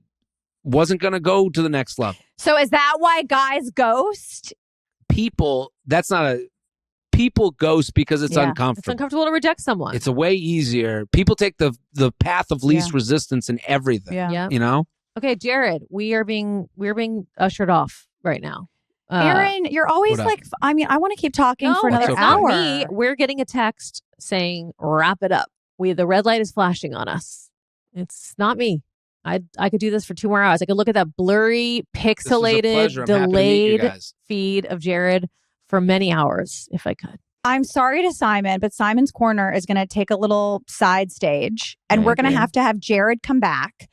wasn't going to go to the next level. So is that why guys ghost? People ghost because it's uncomfortable. It's uncomfortable to reject someone. It's a way easier. People take the path of least resistance in everything. Yeah. You know? Okay, Jared, we're being ushered off right now. Erin, you're always what up? like, I mean, I want to keep talking for another That's okay. hour. Me, we're getting a text saying, wrap it up. The red light is flashing on us. It's not me. I could do this for 2 more hours. I could look at that blurry, pixelated, delayed feed of Jared for many hours if I could. I'm sorry to Simon, but Simon's Corner is going to take a little side stage, and we're going to have Jared come back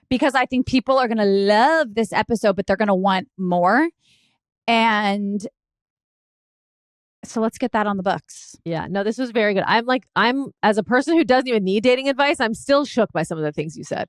because I think people are going to love this episode, but they're going to want more. And so let's get that on the books. Yeah, no, this was very good. I'm as a person who doesn't even need dating advice, I'm still shook by some of the things you said.